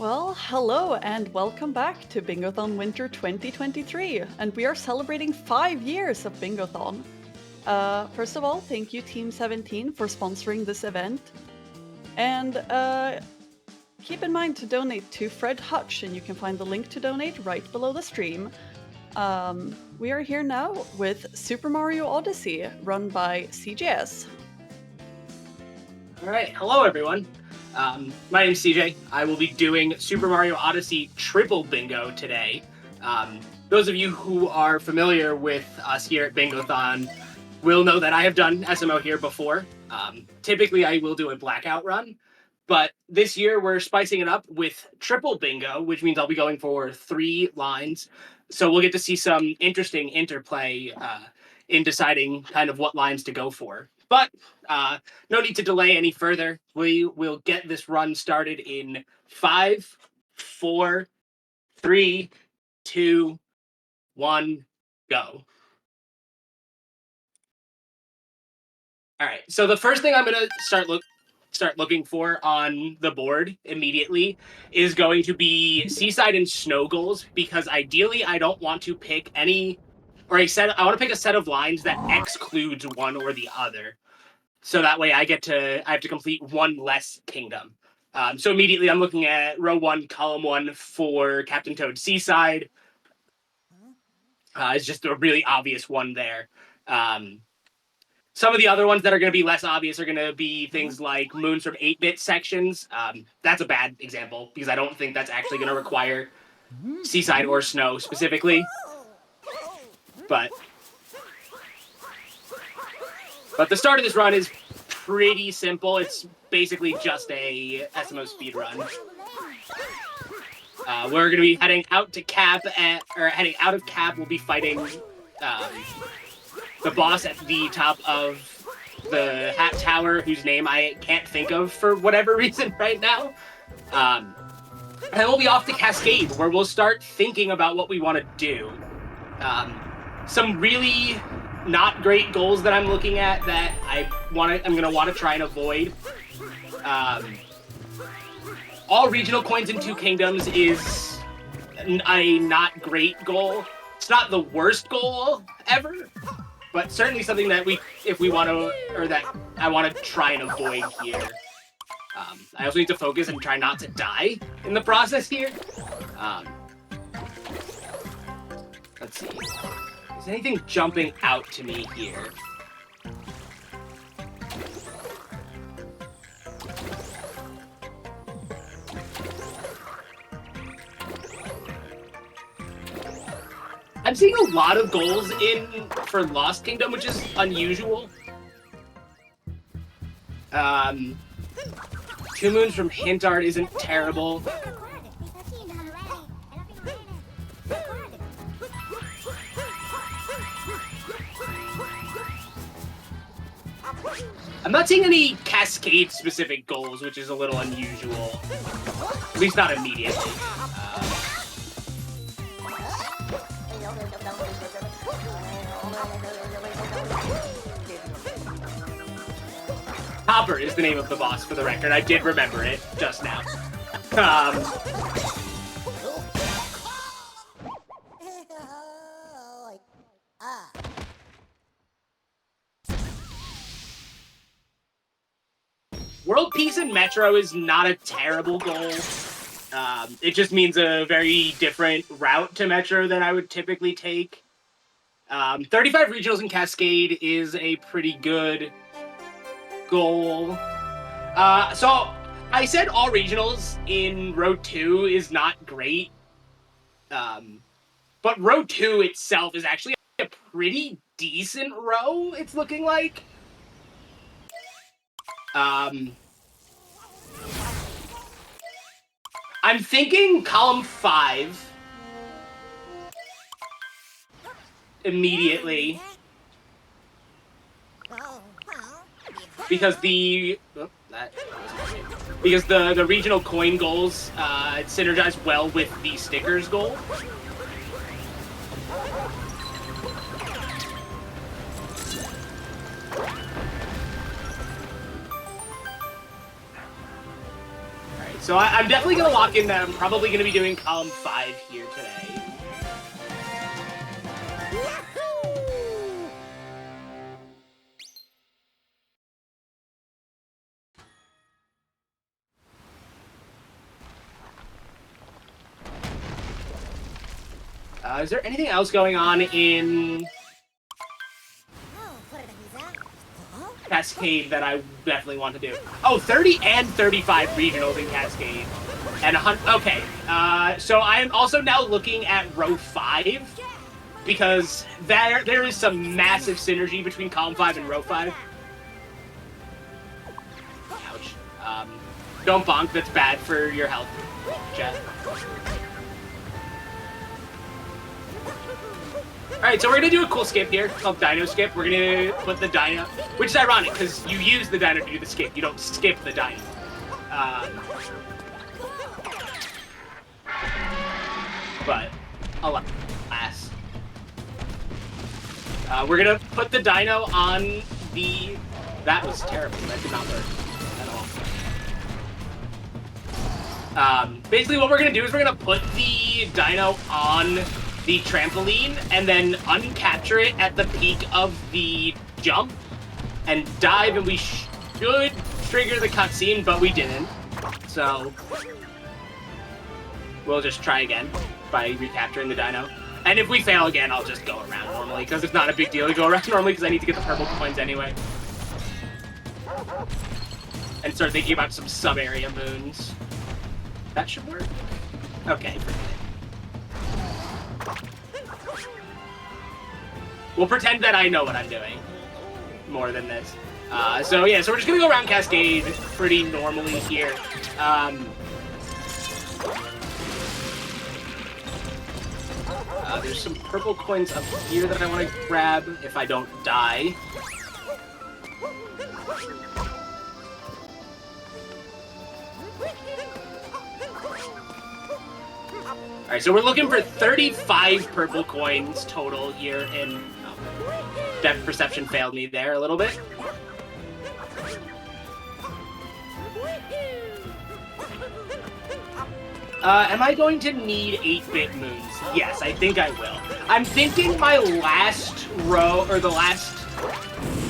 Well, hello and welcome back to Bingothon Winter 2023, and we are celebrating 5 years of Bingothon. First of all, thank you Team 17 for sponsoring this event, and keep in mind to donate to Fred Hutch, and you can find the link to donate right below the stream. We are here now with Super Mario Odyssey, run by CJS. All right, hello everyone. My name's CJ. I will be doing Super Mario Odyssey Triple Bingo today. Those of you who are familiar with us here at Bingothon will know that I have done SMO here before. Typically, I will do a blackout run, but this year we're spicing it up with Triple Bingo, which means I'll be going for 3 lines. So we'll get to see some interesting interplay in deciding kind of what lines to go for. But no need to delay any further. We will get this run started in 5, 4, 3, 2, 1, go. All right. So the first thing I'm going to start looking for on the board immediately is going to be seaside and snow goals, because ideally I don't want to pick any I want to pick a set of lines that excludes one or the other. So that way I have to complete one less kingdom. So immediately I'm looking at row 1, column 1 for Captain Toad Seaside. It's just a really obvious one there. Some of the other ones that are going to be less obvious are going to be things like moons from 8-bit sections. That's a bad example because I don't think that's actually going to require seaside or snow specifically. But the start of this run is pretty simple. It's basically just a SMO speed run. We're going to be heading out to Cap, heading out of Cap. We'll be fighting the boss at the top of the Hat Tower, whose name I can't think of for whatever reason right now. And then we'll be off to Cascade, where we'll start thinking about what we want to do. Some really not great goals that I'm looking at that I'm going to want to try and avoid. All regional coins in 2 kingdoms is a not great goal. It's not the worst goal ever, but certainly something that I want to try and avoid here. I also need to focus and try not to die in the process here. Let's see. Is anything jumping out to me here? I'm seeing a lot of goals for Lost Kingdom, which is unusual. 2 moons from Hint Art isn't terrible. I'm not seeing any Cascade-specific goals, which is a little unusual. At least not immediately. Hopper is the name of the boss, for the record. I did remember it just now. World Peace in Metro is not a terrible goal. It just means a very different route to Metro than I would typically take. 35 regionals in Cascade is a pretty good goal. So I said all regionals in row 2 is not great. But row 2 itself is actually a pretty decent row, it's looking like. I'm thinking column 5 immediately, because the regional coin goals synergize well with the stickers goal. So I'm definitely going to lock in that I'm probably going to be doing column 5 here today. Is there anything else going on in Cascade that I definitely want to do? Oh, 30 and 35 regionals in Cascade. And 100. Okay. So I am also now looking at row 5 because there is some massive synergy between column 5 and row 5. Ouch. Don't bonk. That's bad for your health, Jeff. Alright, so we're going to do a cool skip here called Dino Skip. We're going to put the Dino, which is ironic because you use the Dino to do the skip. You don't skip the Dino. But, alas. We're going to put the Dino on the... That was terrible. That did not work at all. Basically, what we're going to do is we're going to put the Dino on the trampoline and then uncapture it at the peak of the jump and dive, and we should trigger the cutscene, but we didn't. So we'll just try again by recapturing the Dino. And if we fail again, I'll just go around normally, because it's not a big deal to go around normally, because I need to get the purple coins anyway. And start thinking about some sub-area moons. That should work. Okay, forget it. We'll pretend that I know what I'm doing more than this. So yeah, so we're just gonna go around Cascade pretty normally here. There's some purple coins up here that I want to grab if I don't die. Alright, so we're looking for 35 purple coins total here in... Depth perception failed me there a little bit. Am I going to need 8-bit moons? Yes, I think I will. I'm thinking my last row, or the last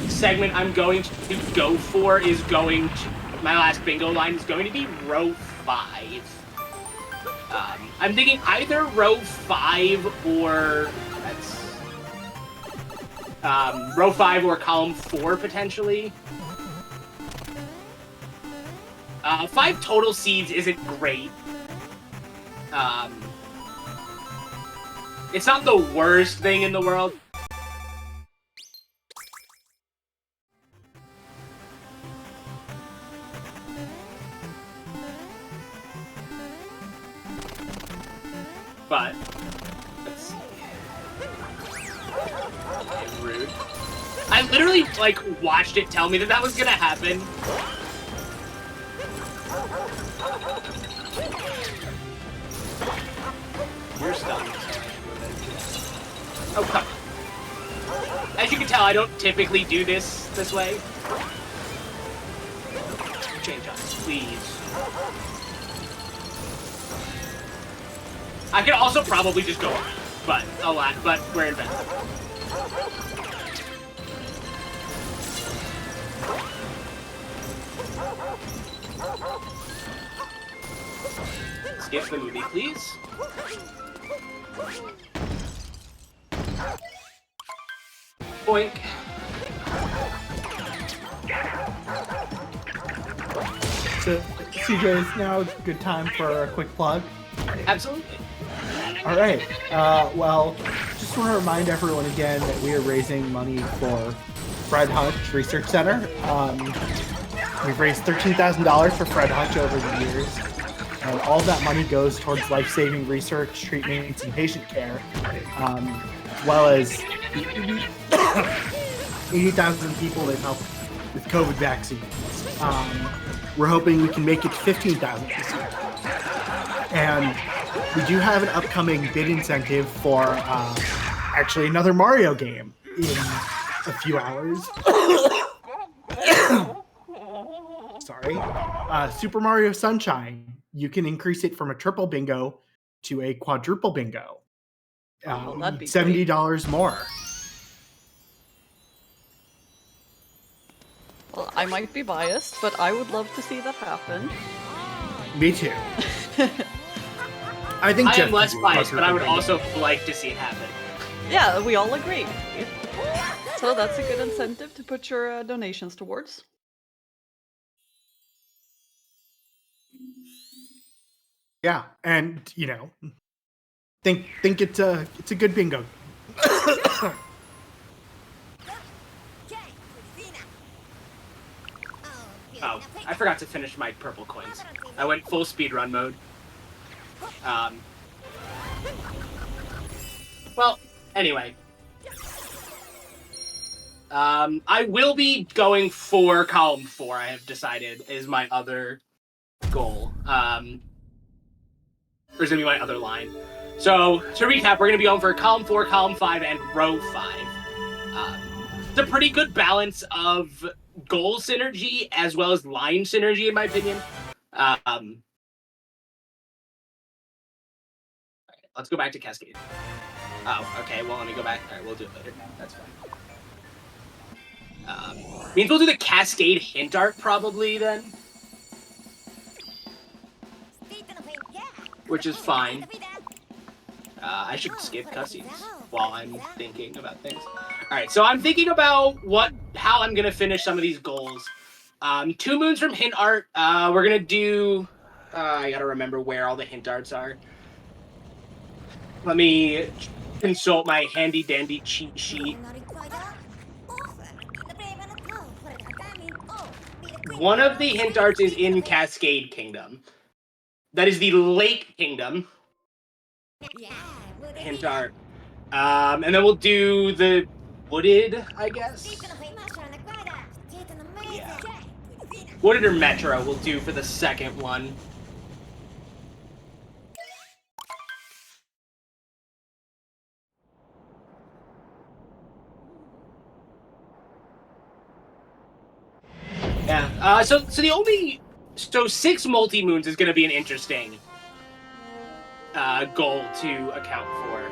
segment I'm going to go for is going to... My last bingo line is going to be row 5. I'm thinking either row 5 or... That's... row 5 or column 4, potentially. 5 total seeds isn't great. It's not the worst thing in the world. But, let's see. Okay, rude. I literally, like, watched it tell me that that was gonna happen. You're stunned. Oh, come on. As you can tell, I don't typically do this way. Change up, please. I could also probably just go on, but a lot, but we're invested. Skip the movie, please. Boink. So, CJ, is now a good time for a quick plug? Absolutely. All right. Well, just want to remind everyone again that we are raising money for Fred Hutch Research Center. We've raised $13,000 for Fred Hutch over the years, and all of that money goes towards life-saving research, treatments, and patient care, as well as 80,000 people they've helped with COVID vaccines. We're hoping we can make it to 15,000 this year. And we do have an upcoming bid incentive for actually another Mario game in a few hours. Sorry. Super Mario Sunshine you can increase it from a triple bingo to a quadruple bingo. Oh, that'd be $70 more. Well, I might be biased, but I would love to see that happen. Me too. I think I Jeff am less can do a biased, but I would quadruple bingo. also like to see it happen. Yeah, we all agree. So that's a good incentive to put your donations towards. Yeah, and think it's a good bingo. Oh, I forgot to finish my purple coins. I went full speedrun mode. Well, anyway. I will be going for column 4, I have decided, is my other goal. Or is going to be my other line. So, to recap, we're going to be going for column 4, column 5, and row 5. It's a pretty good balance of goal synergy as well as line synergy, in my opinion. Let's go back to Cascade. Oh, okay, well, let me go back. All right, we'll do it later. That's fine. Means we'll do the Cascade hint art, probably, then. Which is fine. I should skip cutscenes while I'm thinking about things. Alright, so I'm thinking about how I'm going to finish some of these goals. 2 moons from hint art. We're going to do... I gotta remember where all the hint arts are. Let me consult my handy-dandy cheat sheet. One of the hint arts is in Cascade Kingdom. That is the Lake Kingdom hint art. And then we'll do the Wooded, I guess? Yeah. Wooded or Metro we'll do for the second one. Yeah, so 6 multi-moons is going to be an interesting goal to account for.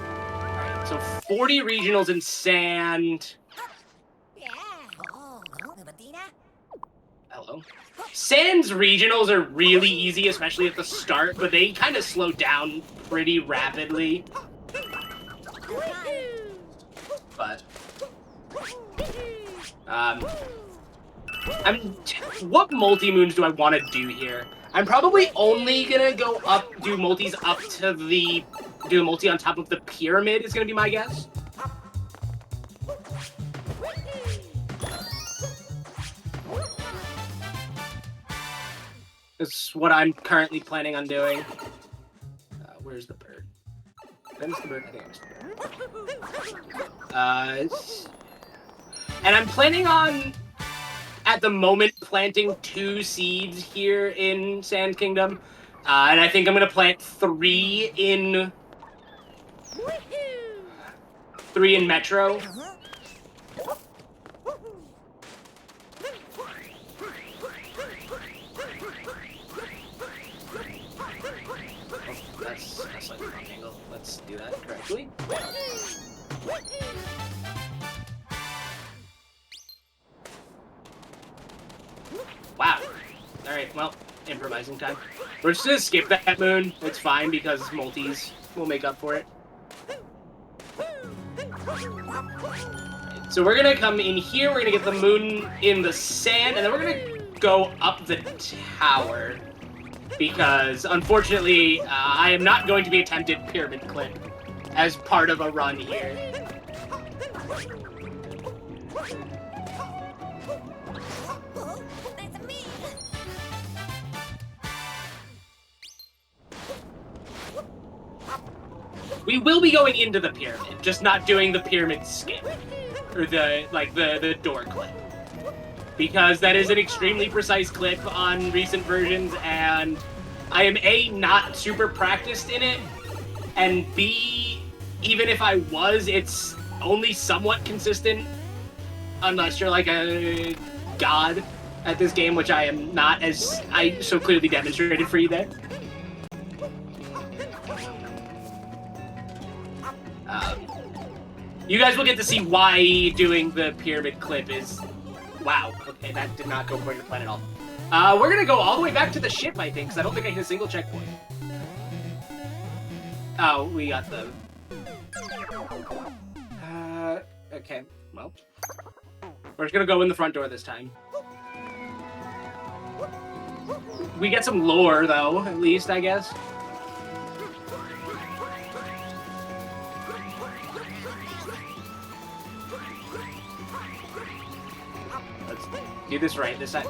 Alright, so 40 regionals in Sand. Hello. Sand's regionals are really easy, especially at the start, but they kind of slow down pretty rapidly. But... what multi-moons do I want to do here? I'm probably only gonna go do multis up to do the multi on top of the pyramid is gonna be my guess. That's what I'm currently planning on doing. Where's the bird? Did I miss the bird? I think I missed the bird. And I'm planning on, at the moment, planting 2 seeds here in Sand Kingdom. And I think I'm going to plant 3 in Metro. That's like the wrong angle. Let's do that correctly. Wow. Alright, well, improvising time. We're just gonna skip that moon. It's fine because multis will make up for it. So we're gonna come in here, we're gonna get the moon in the sand, and then we're gonna go up the tower. Because, unfortunately, I am not going to be attempted pyramid clip as part of a run here. We will be going into the pyramid, just not doing the pyramid skip. Or the door clip. Because that is an extremely precise clip on recent versions, and I am A, not super practiced in it, and B, even if I was, it's only somewhat consistent, unless you're like a god. at this game, which I am not, as I so clearly demonstrated for you there. You guys will get to see why doing the pyramid clip is... Wow, okay, that did not go according to plan at all. We're gonna go all the way back to the ship, I think, because I don't think I hit a single checkpoint. Oh, we got the... okay, well. We're just gonna go in the front door this time. We get some lore, though, at least, I guess. Let's do this right this time.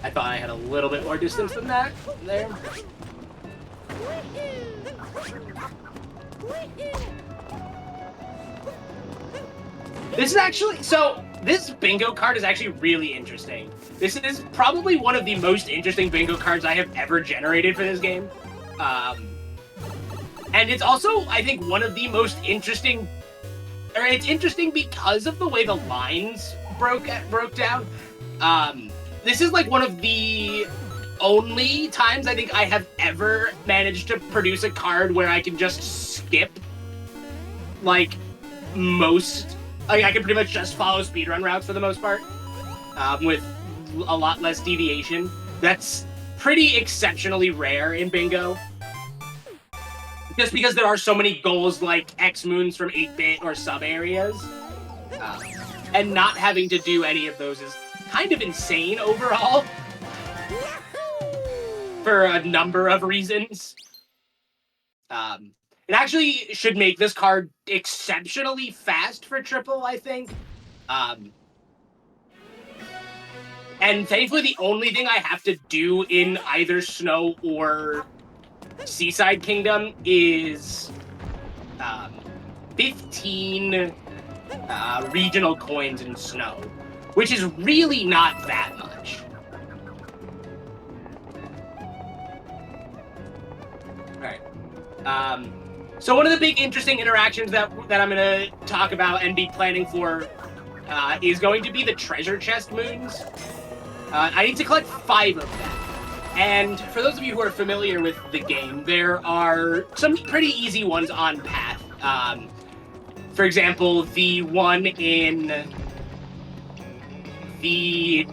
I thought I had a little bit more distance than that there. This is actually, so this bingo card is actually really interesting. This is probably one of the most interesting bingo cards I have ever generated for this game. And it's also, I think, one of the most interesting, or it's interesting because of the way the lines broke down. This is like one of the only times I think I have ever managed to produce a card where I can just skip, like, most... Like, I can pretty much just follow speedrun routes for the most part, with a lot less deviation. That's pretty exceptionally rare in bingo. Just because there are so many goals like X moons from 8-bit or sub-areas. And not having to do any of those is kind of insane overall. For a number of reasons. It actually should make this card exceptionally fast for triple, I think. And thankfully the only thing I have to do in either Snow or Seaside Kingdom is 15 regional coins in Snow, which is really not that much. Alright. So one of the big interesting interactions that I'm going to talk about and be planning for is going to be the treasure chest moons. I need to collect 5 of them. And for those of you who are familiar with the game, there are some pretty easy ones on path. For example, the one in the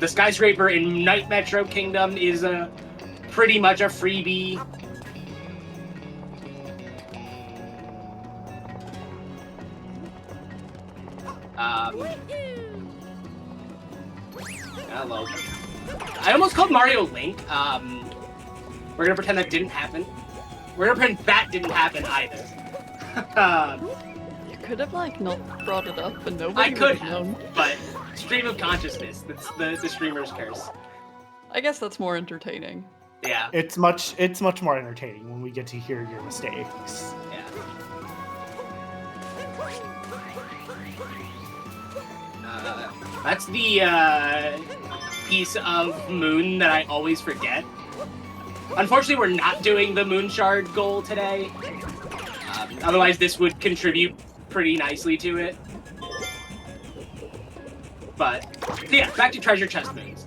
skyscraper in Night Metro Kingdom is pretty much a freebie. Hello. I almost called Mario Link. We're gonna pretend that didn't happen. We're gonna pretend that didn't happen either. You could have, like, not brought it up and nobody I could would have known. but stream of consciousness. That's the streamer's curse. I guess that's more entertaining. Yeah. It's much more entertaining when we get to hear your mistakes. Yeah. That's the piece of moon that I always forget. Unfortunately, we're not doing the moon shard goal today. Otherwise, this would contribute pretty nicely to it. But, yeah, back to treasure chest moons.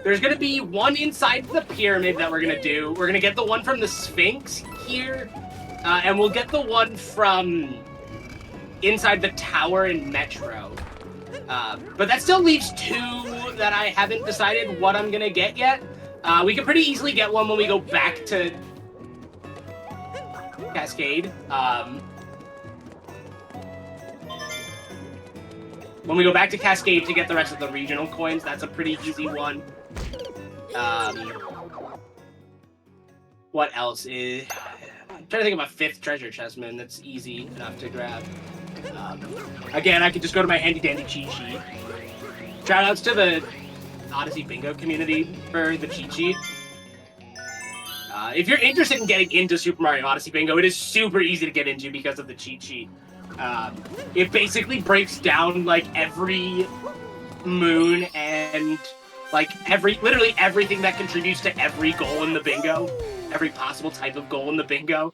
There's going to be one inside the pyramid that we're going to do. We're going to get the one from the Sphinx here. And we'll get the one from inside the tower in Metro. But that still leaves 2 that I haven't decided what I'm going to get yet. We can pretty easily get one when we go back to Cascade. When we go back to Cascade to get the rest of the regional coins, that's a pretty easy one. What else is... I'm trying to think of a 5th treasure chest moon that's easy enough to grab. Again, I could just go to my handy-dandy cheat sheet. Shoutouts to the Odyssey Bingo community for the cheat sheet. If you're interested in getting into Super Mario Odyssey Bingo, it is super easy to get into because of the cheat sheet. It basically breaks down, like, every moon and, like literally everything that contributes to every goal in the bingo, every possible type of goal in the bingo.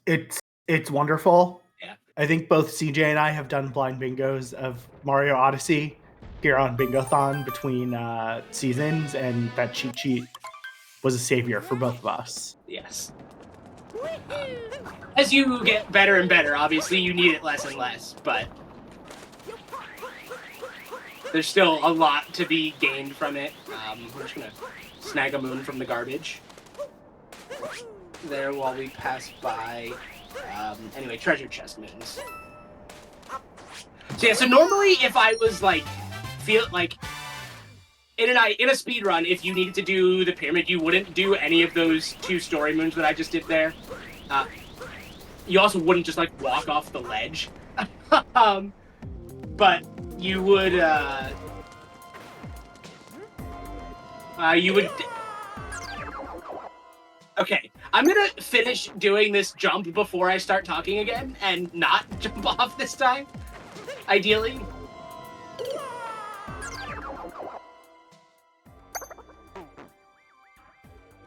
It's wonderful. Yeah. I think both CJ and I have done blind bingos of Mario Odyssey here on Bingothon between seasons, and that cheat sheet was a savior for both of us. Yes. As you get better and better, obviously you need it less and less, but there's still a lot to be gained from it. We're just gonna snag a moon from the garbage there while we pass by. Anyway, treasure chest moons. So yeah, so normally if I was like, in a speed run, if you needed to do the pyramid, you wouldn't do any of those 2 story moons that I just did there. You also wouldn't just like walk off the ledge, but you would. Okay, I'm gonna finish doing this jump before I start talking again, and not jump off this time, ideally.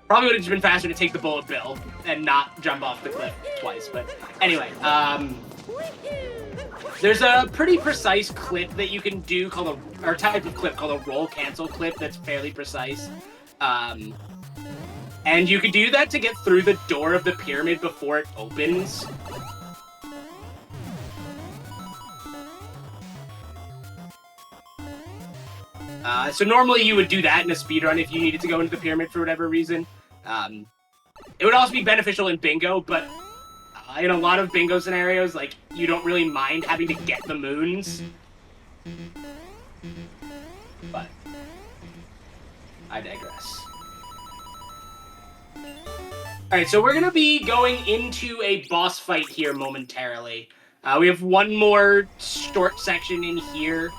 Probably would have just been faster to take the bullet bill and not jump off the cliff twice, but anyway, there's a pretty precise clip that you can do called or type of clip called a roll cancel clip that's fairly precise. And you can do that to get through the door of the pyramid before it opens. So normally you would do that in a speedrun if you needed to go into the pyramid for whatever reason. It would also be beneficial in bingo, but in a lot of bingo scenarios, like, you don't really mind having to get the moons. But I digress. Alright, so we're going to be going into a boss fight here momentarily. We have one more short section in here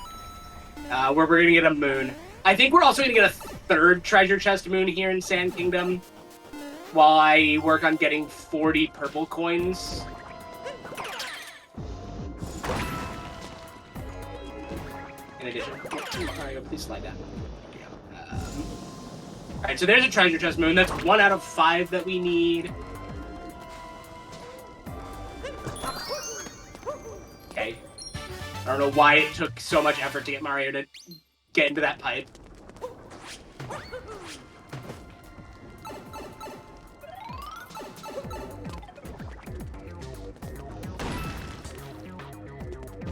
where we're going to get a moon. I think we're also going to get a 3rd treasure chest moon here in Sand Kingdom while I work on getting 40 purple coins. In addition. Alright, please slide down. Alright, so there's a treasure chest moon. That's 1 out of 5 that we need. Okay. I don't know why it took so much effort to get Mario to get into that pipe.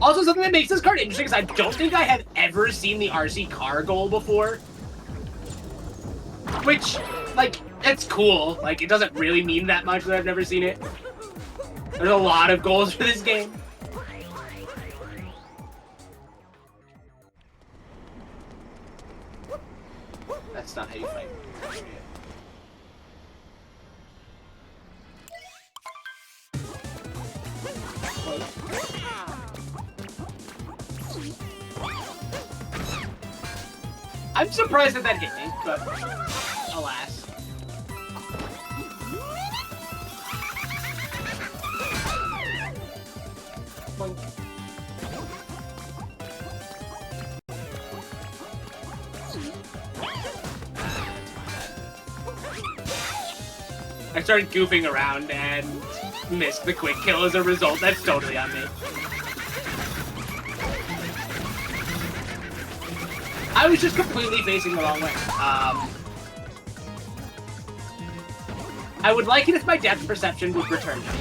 Also, something that makes this card interesting is I don't think I have ever seen the RC car goal before. Which, like, it's cool. Like, it doesn't really mean that much that I've never seen it. There's a lot of goals for this game. That's not how you fight. I'm surprised that hit me, but alas. I started goofing around and missed the quick kill as a result. That's totally on me. I was just completely facing the wrong way. I would like it if my depth perception would return to me.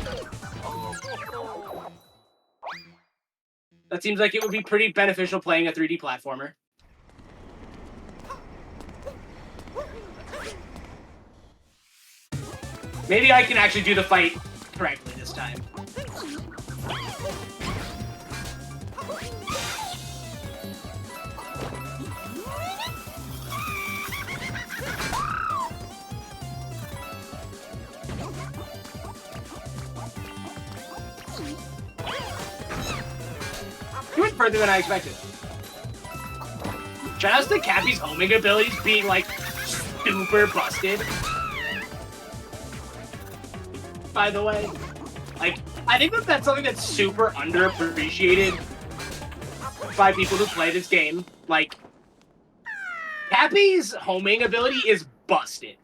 That seems like it would be pretty beneficial playing a 3D platformer. Maybe I can actually do the fight correctly this time. You went further than I expected. Just the Cappy's homing abilities being, like, super busted. By the way. Like, I think that that's something that's super underappreciated by people who play this game. Like, Cappy's homing ability is busted.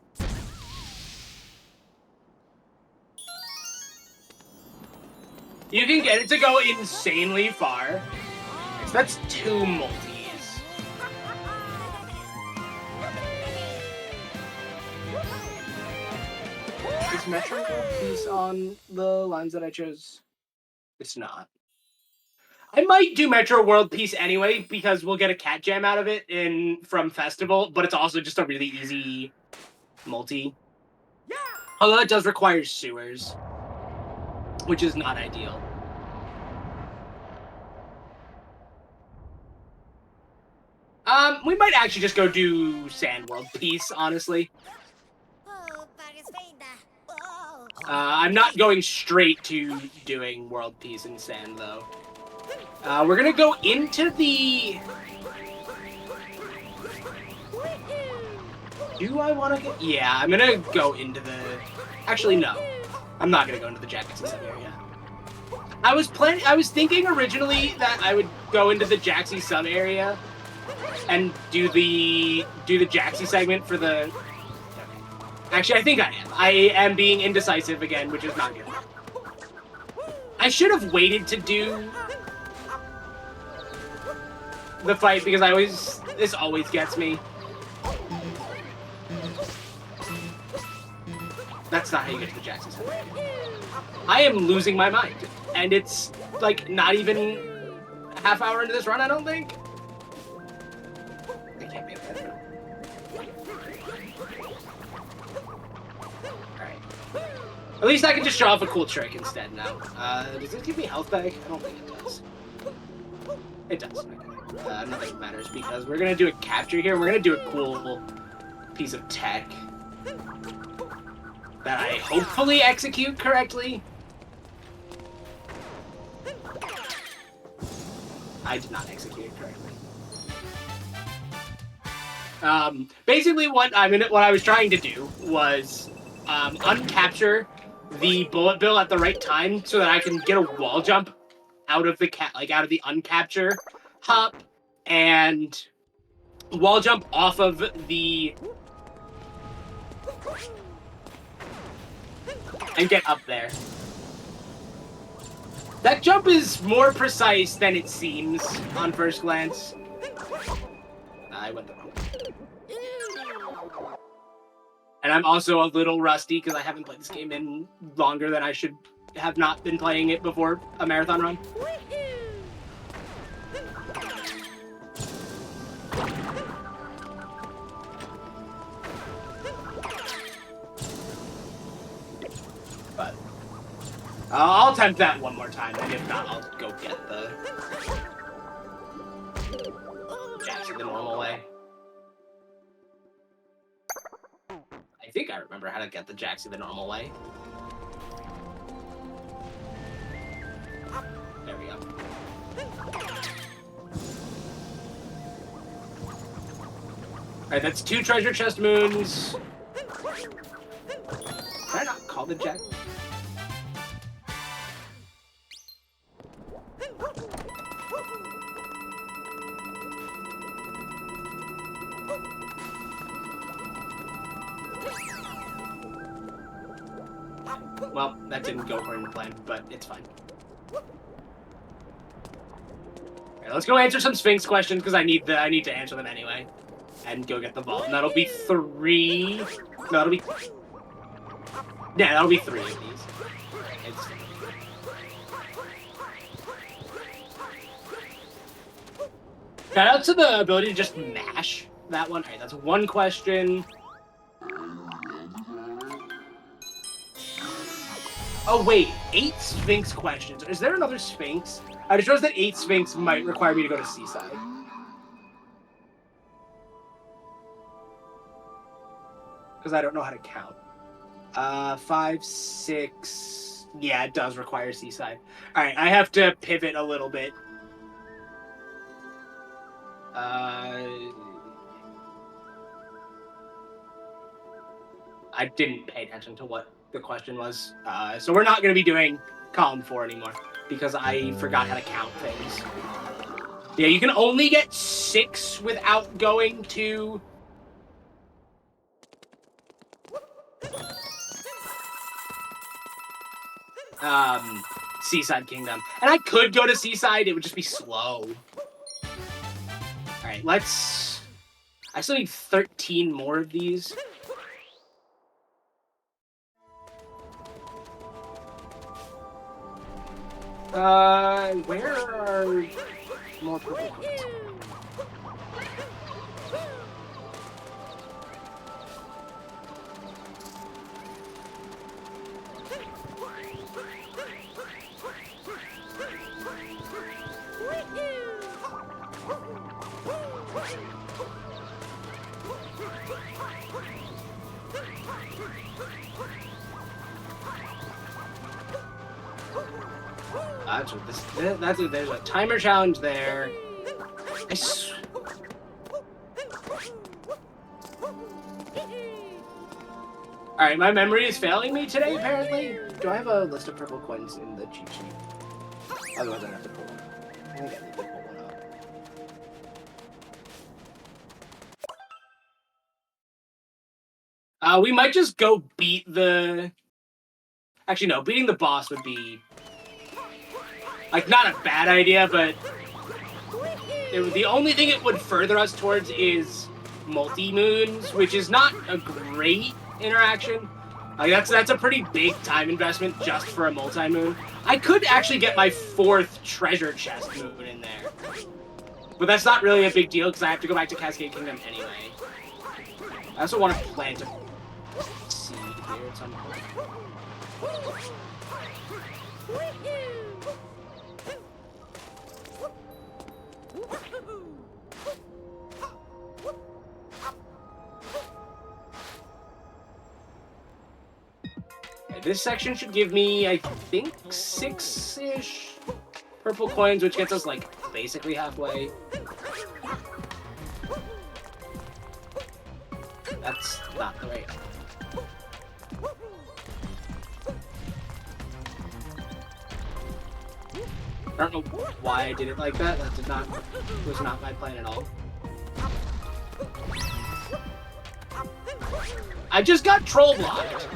You can get it to go insanely far. So that's 2 multis. Is Metro World Peace on the lines that I chose? It's not. I might do Metro World Peace anyway, because we'll get a cat jam out of it from Festival, but it's also just a really easy multi. Yeah! Although it does require sewers, which is not ideal. We might actually just go do Sand World Peace, honestly. I'm not going straight to doing World Peace in Sand, though. We're gonna go into the... Do I want to go? Yeah, I'm gonna go into the... Actually, no. I'm not gonna go into the Jackson area. I was thinking originally that I would go into the Jaxie sub area and do the Jaxie segment for the... Actually, I think I am. I am being indecisive again, which is not good. I should have waited to do the fight because this always gets me. That's not how you get to the Jackson Center. I am losing my mind, and it's like not even a half hour into this run, I don't think. I can't make that through. At least I can just show off a cool trick instead now. Does this give me health back? I don't think it does. It does. Okay. Nothing matters because we're going to do a capture here. We're going to do a cool piece of tech that I hopefully execute correctly. I did not execute it correctly. Basically, what I was trying to do was uncapture the bullet bill at the right time so that I can get a wall jump out of the out of the uncapture hop and wall jump off of the and get up there. That jump is more precise than it seems on first glance. I went the wrong way. And I'm also a little rusty because I haven't played this game in longer than I should have not been playing it before a marathon run. But I'll attempt that one more time, and if not, I'll go get the Jackson the normal way. I think I remember how to get the Jaxie the normal way. There we go. Alright, that's 2 treasure chest moons. Did I not call the Jack? Well, that didn't go according to plan, but it's fine. Alright, let's go answer some Sphinx questions because I need to answer them anyway, and go get the vault. And that'll be 3. No, that'll be 3 of these. Shout out to the ability to just mash that one. Alright, that's 1 question. Oh wait, 8 Sphinx questions. Is there another Sphinx? I just realized that 8 Sphinx might require me to go to Seaside. Because I don't know how to count. 5, 6... Yeah, it does require Seaside. Alright, I have to pivot a little bit. I didn't pay attention to what the question was. So we're not going to be doing column 4 anymore because I forgot how to count things. Yeah, you can only get 6 without going to Seaside Kingdom. And I could go to Seaside, it would just be slow. Alright, let's... I still need 13 more of these. Where are more purple coins? That's what there's a timer challenge there. Alright, my memory is failing me today, apparently. Do I have a list of purple coins in the cheat sheet? Otherwise, I'd have to pull one. I think I need to pull one up. We might just go beat the... Actually, no. Beating the boss would be... like, not a bad idea, but... the only thing it would further us towards is multi-moons, which is not a great interaction. Like, that's a pretty big time investment just for a multi-moon. I could actually get my 4th treasure chest moon in there. But that's not really a big deal, because I have to go back to Cascade Kingdom anyway. I also want to plant a seed here at some point. This section should give me, I think, 6-ish purple coins, which gets us, like, basically halfway. That's not the right. I don't know why I did it like that. That was not my plan at all. I just got troll blocked.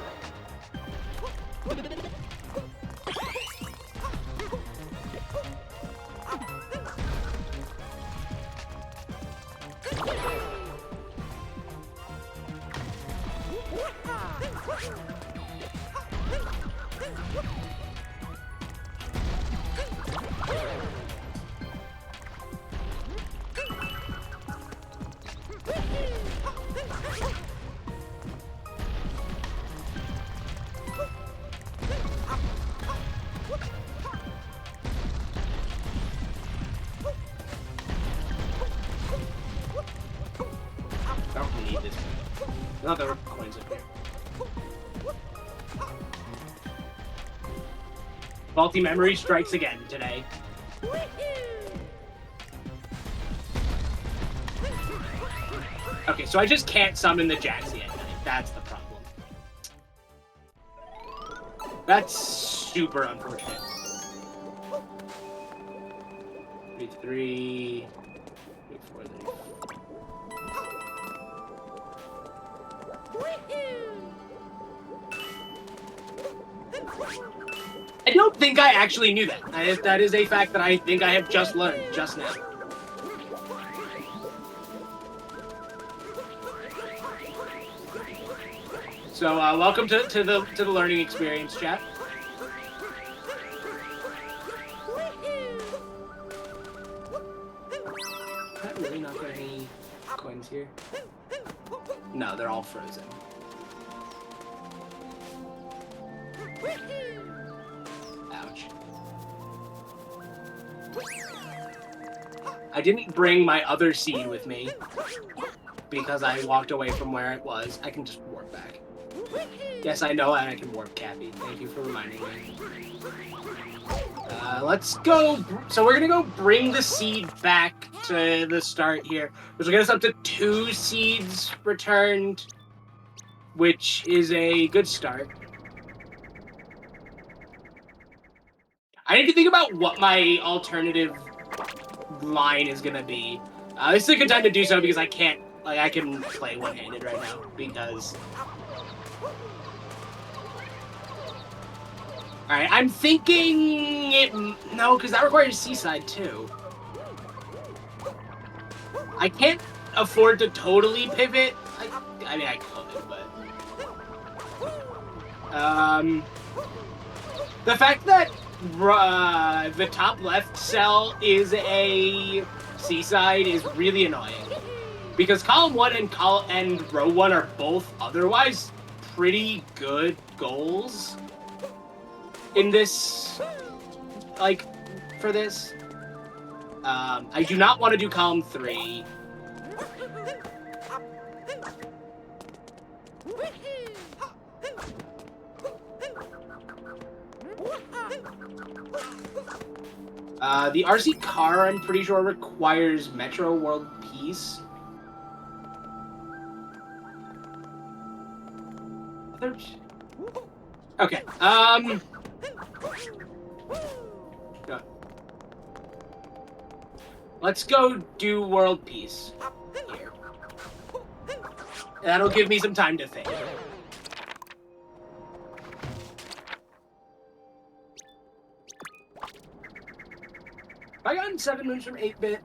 Another coins up here. Faulty memory strikes again today. Okay, so I just can't summon the Jaxie at night. That's the problem. That's super unfortunate. 3, 4, 3. I don't think I actually knew that. That is a fact that I think I have just learned just now. So welcome to the learning experience, chat. Did I really not get any coins here? No, they're all frozen. Ouch. I didn't bring my other seed with me because I walked away from where it was. I can just warp back. Yes, I know I can warp Cappy. Thank you for reminding me. Let's go. So we're gonna go bring the seed back to the start here, which will get us up to 2 seeds returned, which is a good start. I need to think about what my alternative line is gonna be. This is a good time to do so because I can't, like, I can play one-handed right now because All right, I'm thinking no, because that requires seaside too. I can't afford to totally pivot. I mean, I could, but the fact that the top left cell is a seaside is really annoying, because column 1 and row 1 are both otherwise pretty good goals in this, like, for this. I do not want to do column 3. The RC car, I'm pretty sure, requires Metro World Peace. Okay, let's go do World Peace here. That'll give me some time to think. I gotten 7 moons from 8-bit.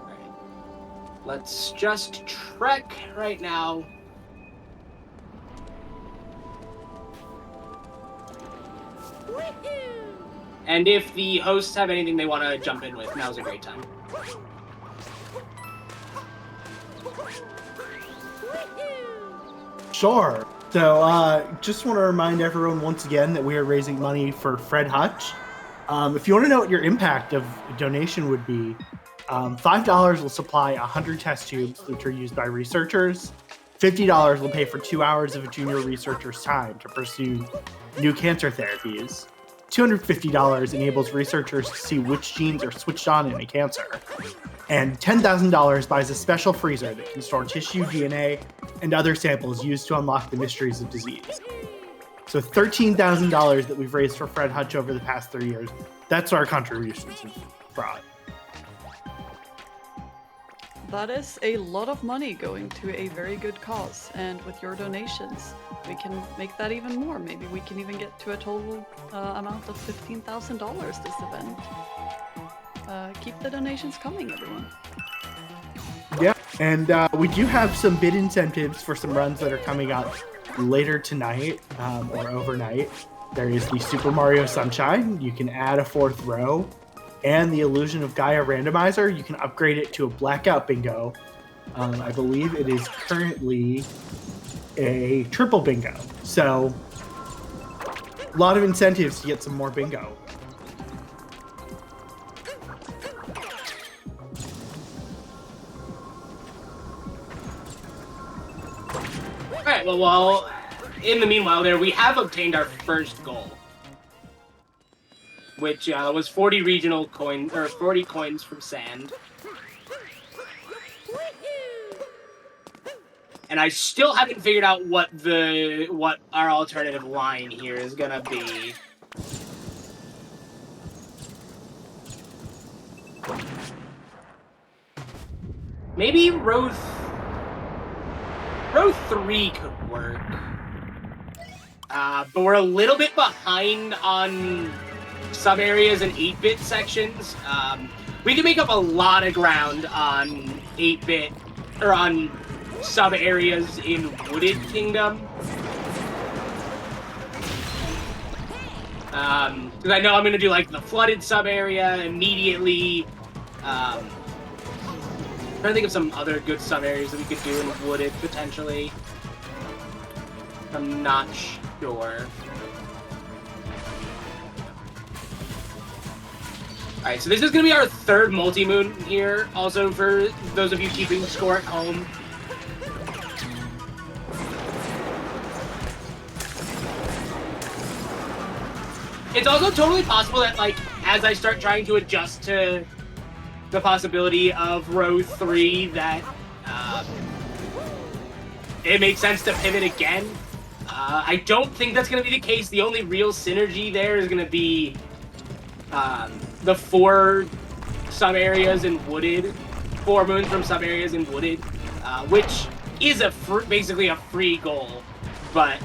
Right. Let's just trek right now. And if the hosts have anything they want to jump in with, now's a great time. Sure. So, just want to remind everyone once again that we are raising money for Fred Hutch. If you want to know what your impact of donation would be, $5 will supply 100 test tubes, which are used by researchers. $50 will pay for 2 hours of a junior researcher's time to pursue new cancer therapies. $250 enables researchers to see which genes are switched on in a cancer. And $10,000 buys a special freezer that can store tissue, DNA, and other samples used to unlock the mysteries of disease. So $13,000 that we've raised for Fred Hutch over the past 3 years, that's our contributions have brought. That is a lot of money going to a very good cause, and with your donations, we can make that even more. Maybe we can even get to a total amount of $15,000 this event. Keep the donations coming, everyone. Yeah, and we do have some bid incentives for some runs that are coming up later tonight or overnight. There is the Super Mario Sunshine. You can add a 4th row. And the Illusion of Gaia randomizer, you can upgrade it to a blackout bingo. I believe it is currently a triple bingo. So, a lot of incentives to get some more bingo. Alright, well, in the meanwhile there, we have obtained our first goal, which was 40 regional coins, or 40 coins from sand. And I still haven't figured out what our alternative line here is gonna be. Maybe row 3 could work. But we're a little bit behind on sub-areas and 8-bit sections. We can make up a lot of ground on 8-bit, or on sub-areas in Wooded Kingdom. Because I know I'm going to do, like, the Flooded sub-area immediately. I'm trying to think of some other good sub-areas that we could do in Wooded, potentially. I'm not sure. Alright, so this is going to be our 3rd multi-moon here, also for those of you keeping score at home. It's also totally possible that, like, as I start trying to adjust to the possibility of row 3, that it makes sense to pivot again. I don't think that's going to be the case. The only real synergy there is going to be the 4 sub-areas in Wooded, 4 moons from sub-areas in Wooded, which is basically a free goal but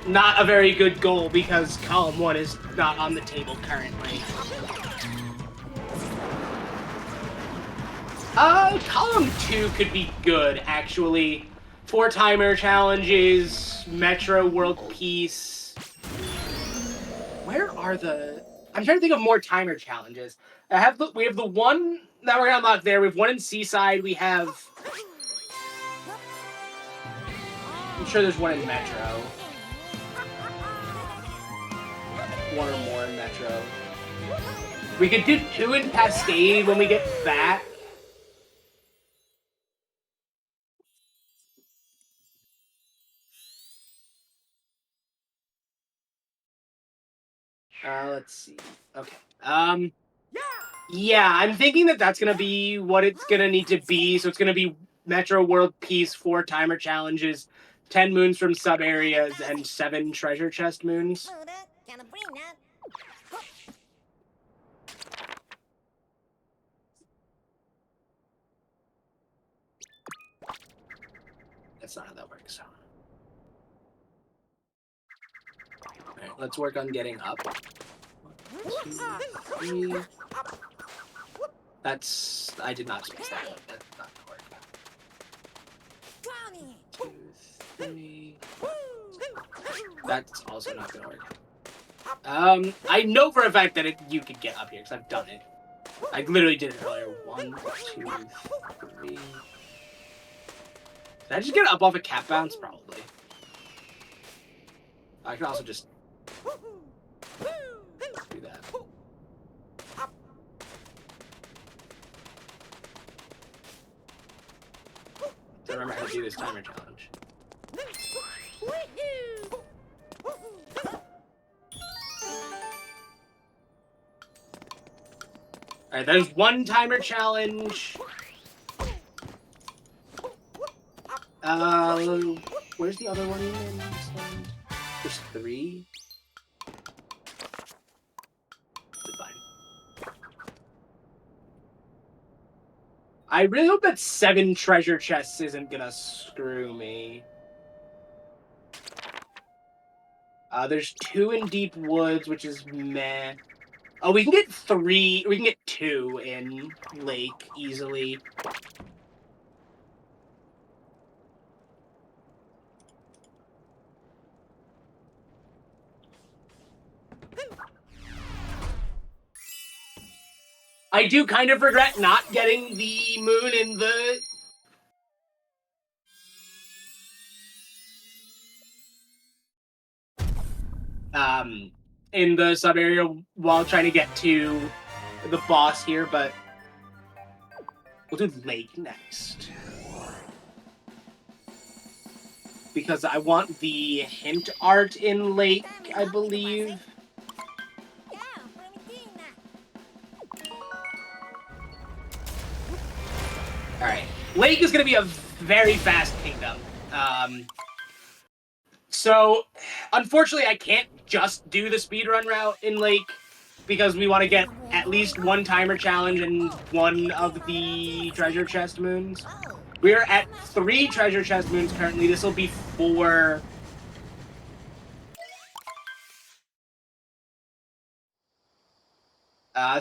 not a very good goal because column 1 is not on the table currently. Column 2 could be good, actually. 4 timer challenges, Metro World Peace. Where are the... I'm trying to think of more timer challenges. We have the one that we're gonna unlock there. We have one in Seaside. We have... I'm sure there's one in Metro. One or more in Metro. We could do 2 in Cascade when we get back. Let's see. Okay. Yeah, I'm thinking that that's gonna be what it's gonna need to be. So it's gonna be Metro World Peace, 4 timer challenges, 10 moons from sub areas, and 7 treasure chest moons. That's not how that works. Alright, let's work on getting up. 1, 2, 3. That's... I did not space that out. That's not gonna work. 2, 3. That's also not gonna work. I know for a fact that you could get up here because I've done it. I literally did it earlier. 1, 2, 3. Did I just get up off a cap bounce? Probably. I can also just do that. Don't remember how to do this timer challenge. Alright, there's 1 timer challenge. Where's the other one in this one? There's 3. Fine. I really hope that 7 treasure chests isn't gonna screw me. There's 2 in Deep Woods, which is meh. Oh, we can get 3. We can get 2 in Lake easily. I do kind of regret not getting the moon in the... in the sub-area while trying to get to the boss here, but we'll do Lake next. Because I want the hint art in Lake, I believe. Alright. Lake is going to be a very fast kingdom. So, unfortunately, I can't just do the speedrun route in Lake because we want to get at least 1 timer challenge and 1 of the treasure chest moons. We're at 3 treasure chest moons currently. This will be 4.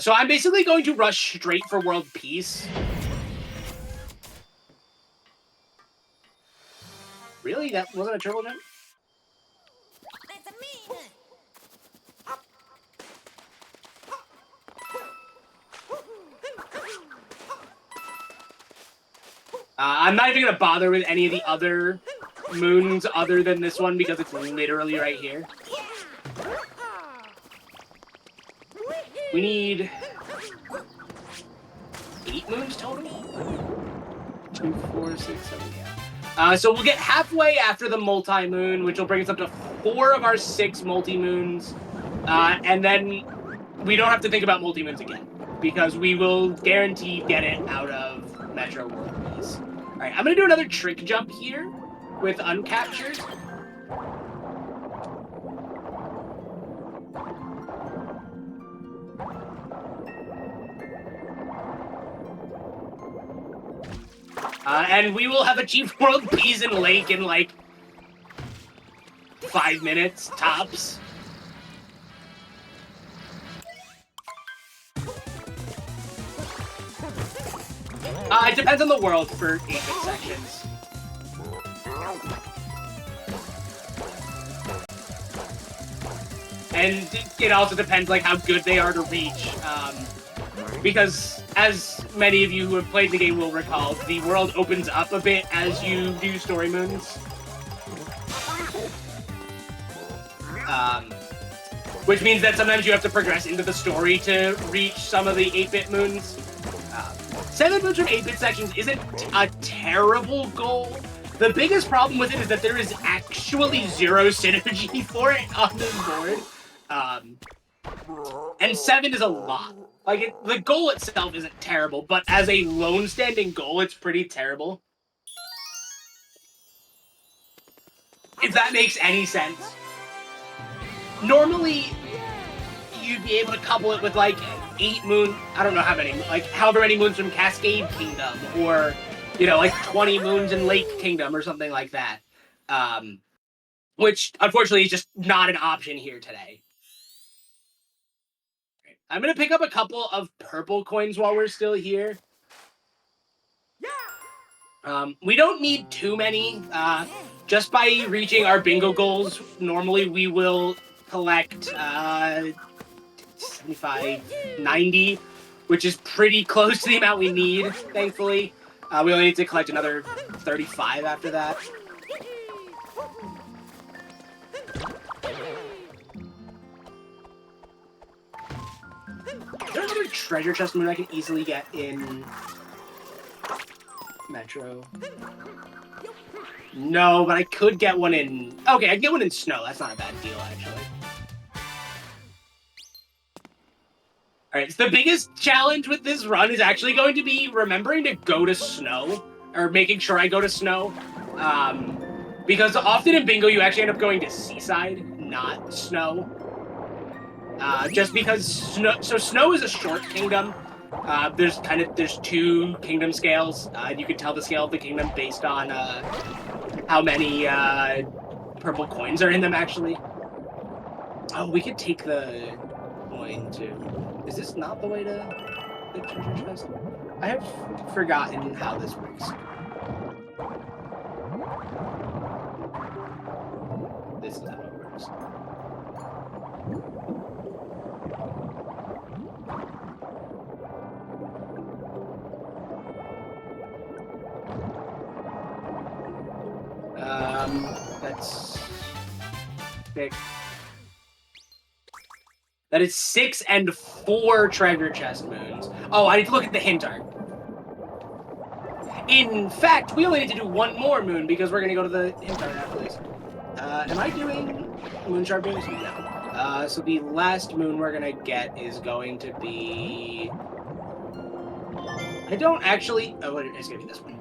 So I'm basically going to rush straight for world peace. Really? That wasn't a triple jump? I'm not even going to bother with any of the other moons other than this one because it's literally right here. We need 8 moons total? 2, 4, 6, 7, yeah. So we'll get halfway after the multi-moon, which will bring us up to 4 of our 6 multi-moons. And then we don't have to think about multi-moons again because we will guaranteed get it out of Metro World Peace. Alright, I'm going to do another trick jump here with uncaptured. And we will have achieved world peace in Lake in like 5 minutes tops. It depends on the world for 8-bit sections. And it also depends like how good they are to reach. Because as many of you who have played the game will recall, the world opens up a bit as you do story moons. Which means that sometimes you have to progress into the story to reach some of the 8-bit moons. 7 moons from 8-bit sections isn't a terrible goal. The biggest problem with it is that there is actually zero synergy for it on this board. And 7 is a lot. Like, the goal itself isn't terrible, but as a lone standing goal, it's pretty terrible. If that makes any sense. Normally, you'd be able to couple it with, like, 8 moon, I don't know how many, like, however many moons from Cascade Kingdom, or, you know, like 20 moons in Lake Kingdom, or something like that. Which, unfortunately, is just not an option here today. I'm going to pick up a couple of purple coins while we're still here. We don't need too many. Just by reaching our bingo goals, normally we will collect 75, 90, which is pretty close to the amount we need, thankfully. We only need to collect another 35 after that. Is there another treasure chest moon I can easily get in Metro? No, but I could get one in... Okay, I can get one in Snow. That's not a bad deal, actually. Alright, so the biggest challenge with this run is actually going to be remembering to go to Snow. Or making sure I go to Snow. Because often in Bingo, you actually end up going to Seaside, not Snow. Just because Snow is a short kingdom. There's 2 kingdom scales. You can tell the scale of the kingdom based on how many purple coins are in them, actually. Oh, we could take the coin too. Is this not the way to the treasure chest? I have forgotten how this works. This is how it works. That's 6. That is 6 and 4 treasure chest moons. Oh, I need to look at the hint art. In fact, we only need to do 1 more moon because we're going to go to the hint art after this. Am I doing moon shard moons? No. So the last moon we're going to get is going to be... I don't actually... Oh, it's going to be this one.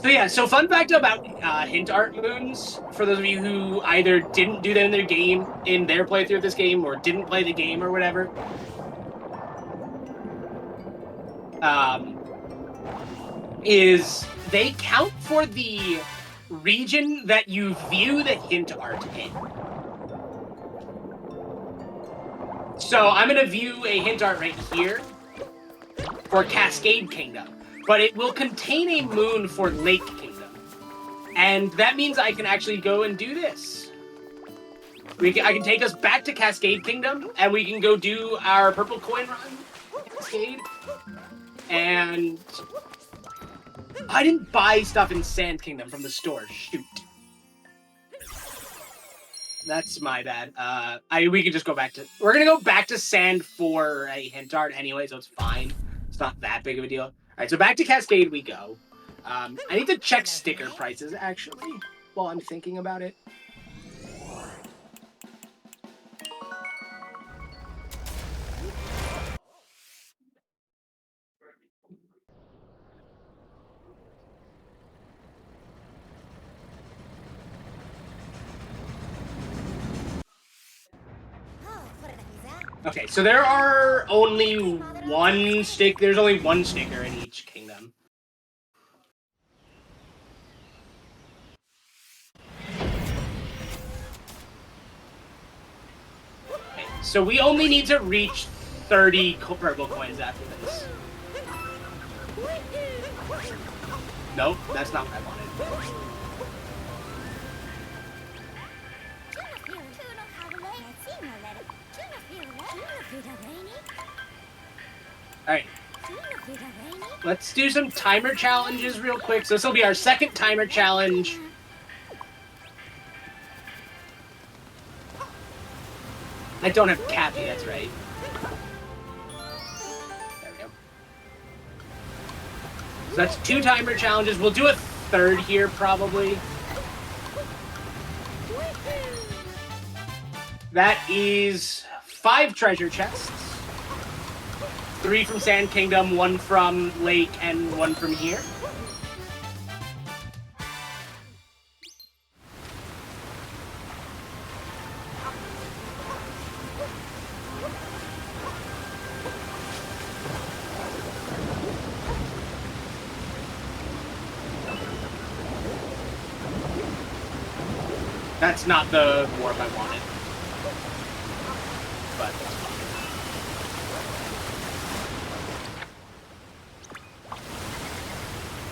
So yeah, so fun fact about hint art moons, for those of you who either didn't do them in their playthrough of this game, or didn't play the game or whatever, is they count for the region that you view the hint art in. So I'm going to view a hint art right here for Cascade Kingdom. But it will contain a moon for Lake Kingdom. And that means I can actually go and do this. I can take us back to Cascade Kingdom, and we can go do our purple coin run in Cascade. And I didn't buy stuff in Sand Kingdom from the store. Shoot. That's my bad. We can just go back to... We're going to go back to Sand for a hint art anyway, so it's fine. It's not that big of a deal. Alright, so back to Cascade we go. I need to check sticker prices, actually, while I'm thinking about it. Okay, so there are only one stick. There's only one sticker in each kingdom. So we only need to reach 30 purple coins after this. Nope, that's not what I wanted. Alright. Let's do some timer challenges real quick. So this will be our second timer challenge. I don't have Cappy, that's right. There we go. So that's 2 timer challenges. We'll do a third here, probably. That is 5 treasure chests. 3 from Sand Kingdom, 1 from Lake, and 1 from here. That's not the warp I wanted. But that's fine.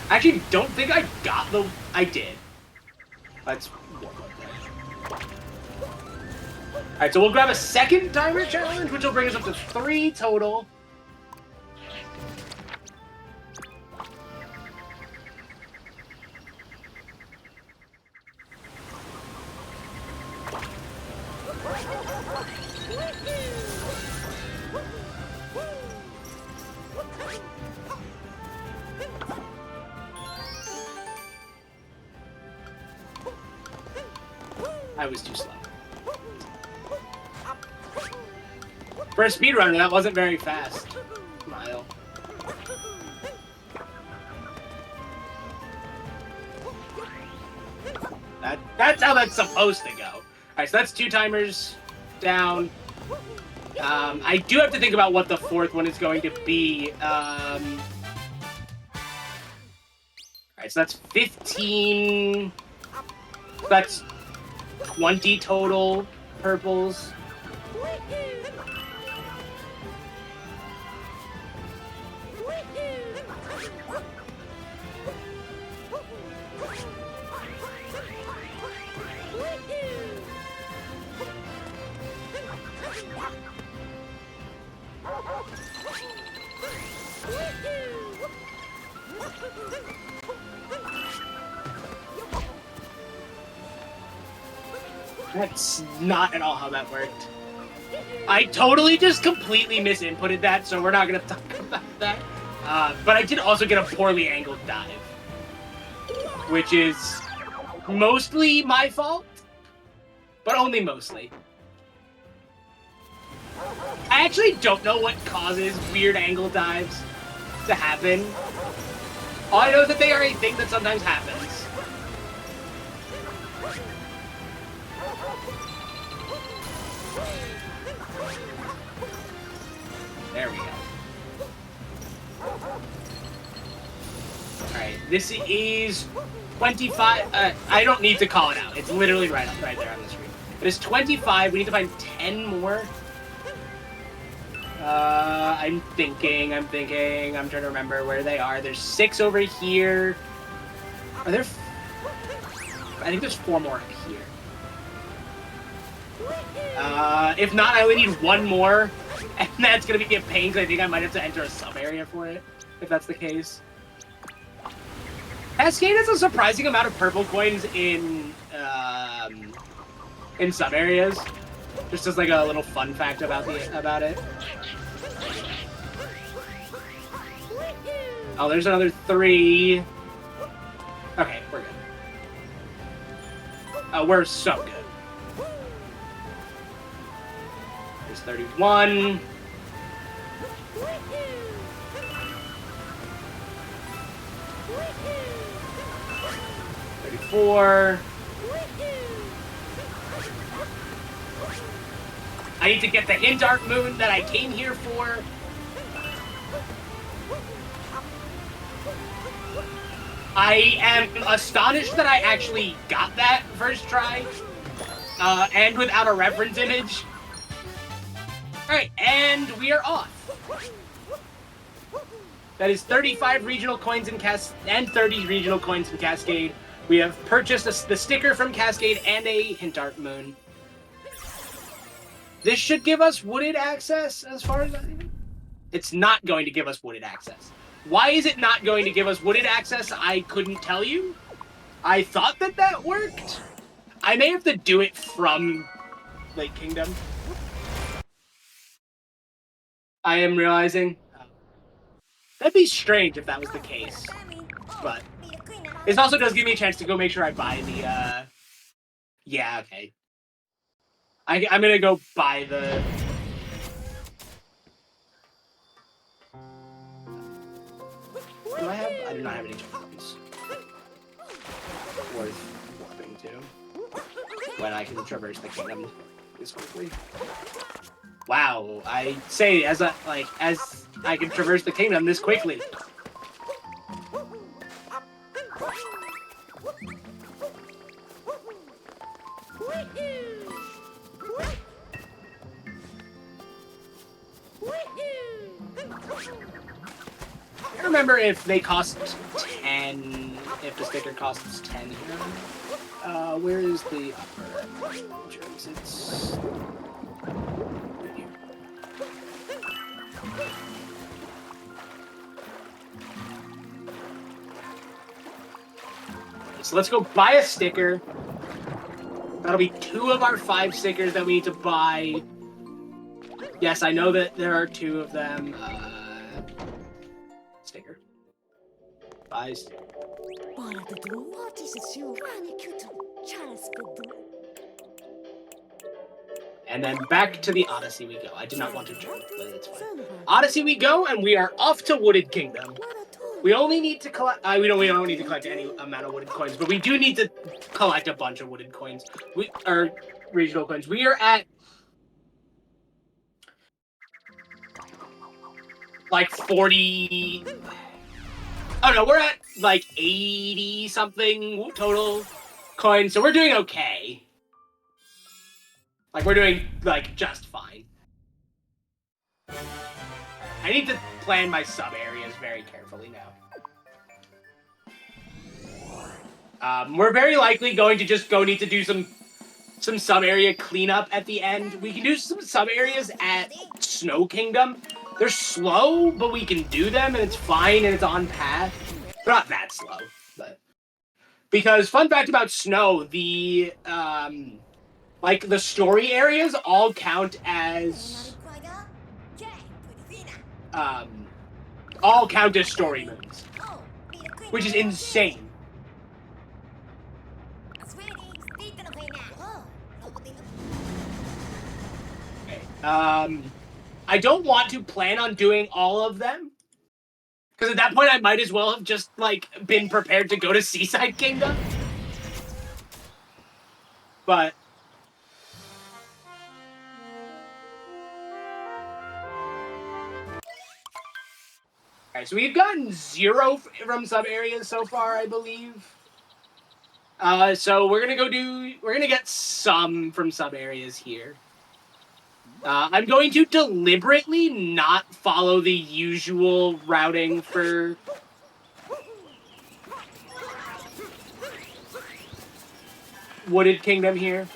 I actually don't think I got the... I did. Let's warp like that. Alright, so we'll grab a second timer challenge, which will bring us up to 3 total. I was too slow. For a speedrunner, that wasn't very fast. Mile. That's how that's supposed to go. Alright, so that's 2 timers down. I do have to think about what the 4th one is going to be. Alright, so that's 15... That's 20 total purples. That's not at all how that worked. I totally just completely misinputted that, so we're not going to talk about that. But I did also get a poorly angled dive, which is mostly my fault, but only mostly. I actually don't know what causes weird angle dives to happen. All I know is that they are a thing that sometimes happens. There we go. Alright, this is 25... I don't need to call it out. It's literally right there on the screen. It is 25. We need to find 10 more. I'm thinking. I'm trying to remember where they are. There's 6 over here. Are there... I think there's 4 more up here. If not, I only need 1 more. And that's going to be a pain, because I think I might have to enter a sub-area for it, if that's the case. Cascade has a surprising amount of purple coins in sub-areas. Just as like a little fun fact about it. Oh, there's another 3. Okay, we're good. We're so good. There's 31. $34. I need to get the hint Dark Moon that I came here for. I am astonished that I actually got that first try, and without a reference image. Alright, and we are off. That is 35 regional coins in and 30 regional coins in Cascade. We have purchased the sticker from Cascade and a Hint Art Moon. This should give us wooded access as far as I know. It's not going to give us wooded access. Why is it not going to give us wooded access? I couldn't tell you. I thought that worked. I may have to do it from Lake Kingdom. I am realizing. That'd be strange if that was the case. But this also does give me a chance to go make sure I buy the, yeah, okay. I'm gonna go buy the... Do I have? I do not have any tokens. Worth warping to. When I can traverse the kingdom this quickly. Wow, I say as I can traverse the kingdom this quickly. I remember if they cost 10, if the sticker costs 10 here. Where is the upper entrance? It's right here. So let's go buy a sticker. That'll be 2 of our 5 stickers that we need to buy. Yes, I know that there are 2 of them. Sticker. Buy sticker. And then back to the Odyssey we go. I did not want to jump, but it's fine. Odyssey we go, and we are off to Wooded Kingdom. We only need to collect... we don't need to collect any amount of wooded coins, but we do need to collect a bunch of wooded coins. Or regional coins. We are at... like 40... Oh no, we're at like 80-something total coins, so we're doing okay. Like, we're doing, like, just fine. I need to plan my sub-areas very carefully now. We're very likely going to just need to do some sub-area cleanup at the end. We can do some sub-areas at Snow Kingdom. They're slow, but we can do them, and it's fine, and it's on path. They're not that slow, but... Because, fun fact about Snow, the, like, the story areas all count as... all count as story moons. Which is insane. Okay, I don't want to plan on doing all of them. Because at that point I might as well have just, like, been prepared to go to Seaside Kingdom. But... Alright, so we've gotten 0 from sub-areas so far, I believe. So we're gonna get some from sub-areas here. I'm going to deliberately not follow the usual routing for... Wooded Kingdom here.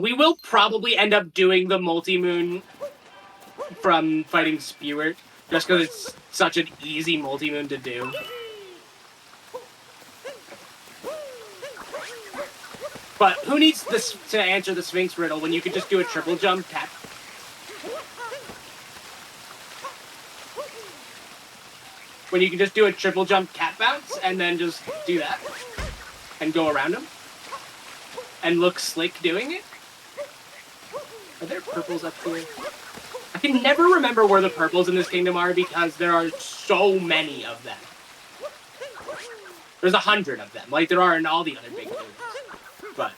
We will probably end up doing the multi-moon from fighting Spewart, just because it's such an easy multi-moon to do. But who needs this to answer the Sphinx riddle when you could just do a triple jump tap? When you can just do a triple jump cat bounce and then just do that and go around him and look slick doing it. Are there purples up here? I can never remember where the purples in this kingdom are because there are so many of them. There's 100 of them, like there are in all the other big kingdoms. But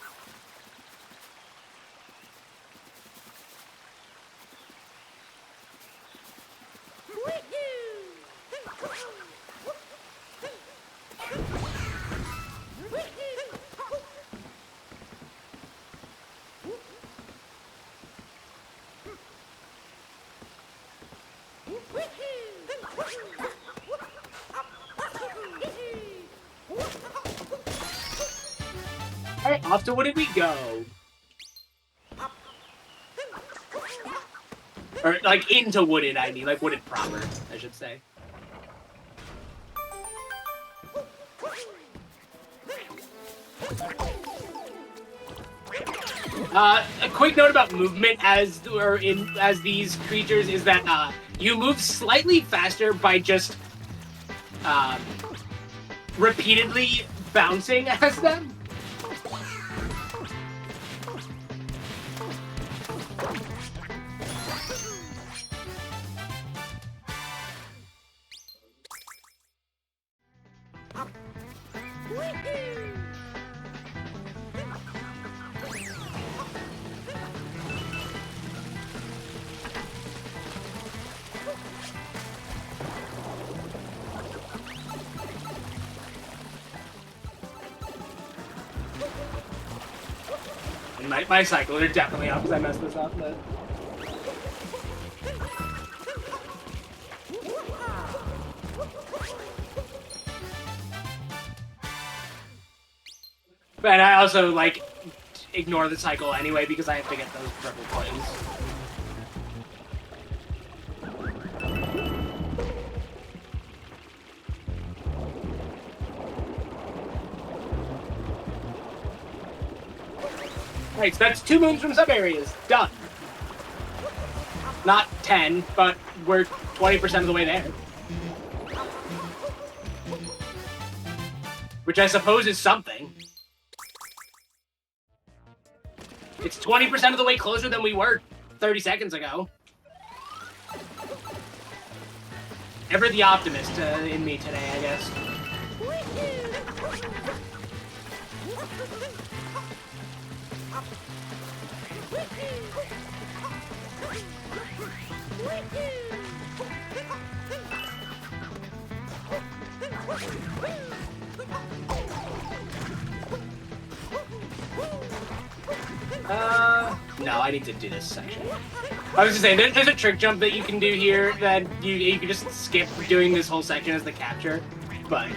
off to Wooded we go. Or, like, into Wooded, I mean. Like, Wooded proper, I should say. A quick note about movement as these creatures is that you move slightly faster by just repeatedly bouncing as them. My cycle are definitely up because I messed this up, but I also, like, ignore the cycle anyway because I have to get those purple coins. Right, so that's 2 moons from sub-areas. Done. Not 10, but we're 20% of the way there. Which I suppose is something. It's 20% of the way closer than we were 30 seconds ago. Ever the optimist in me today, I guess. No, I need to do this section. I was just saying, there's a trick jump that you can do here that you can just skip doing this whole section as the capture, but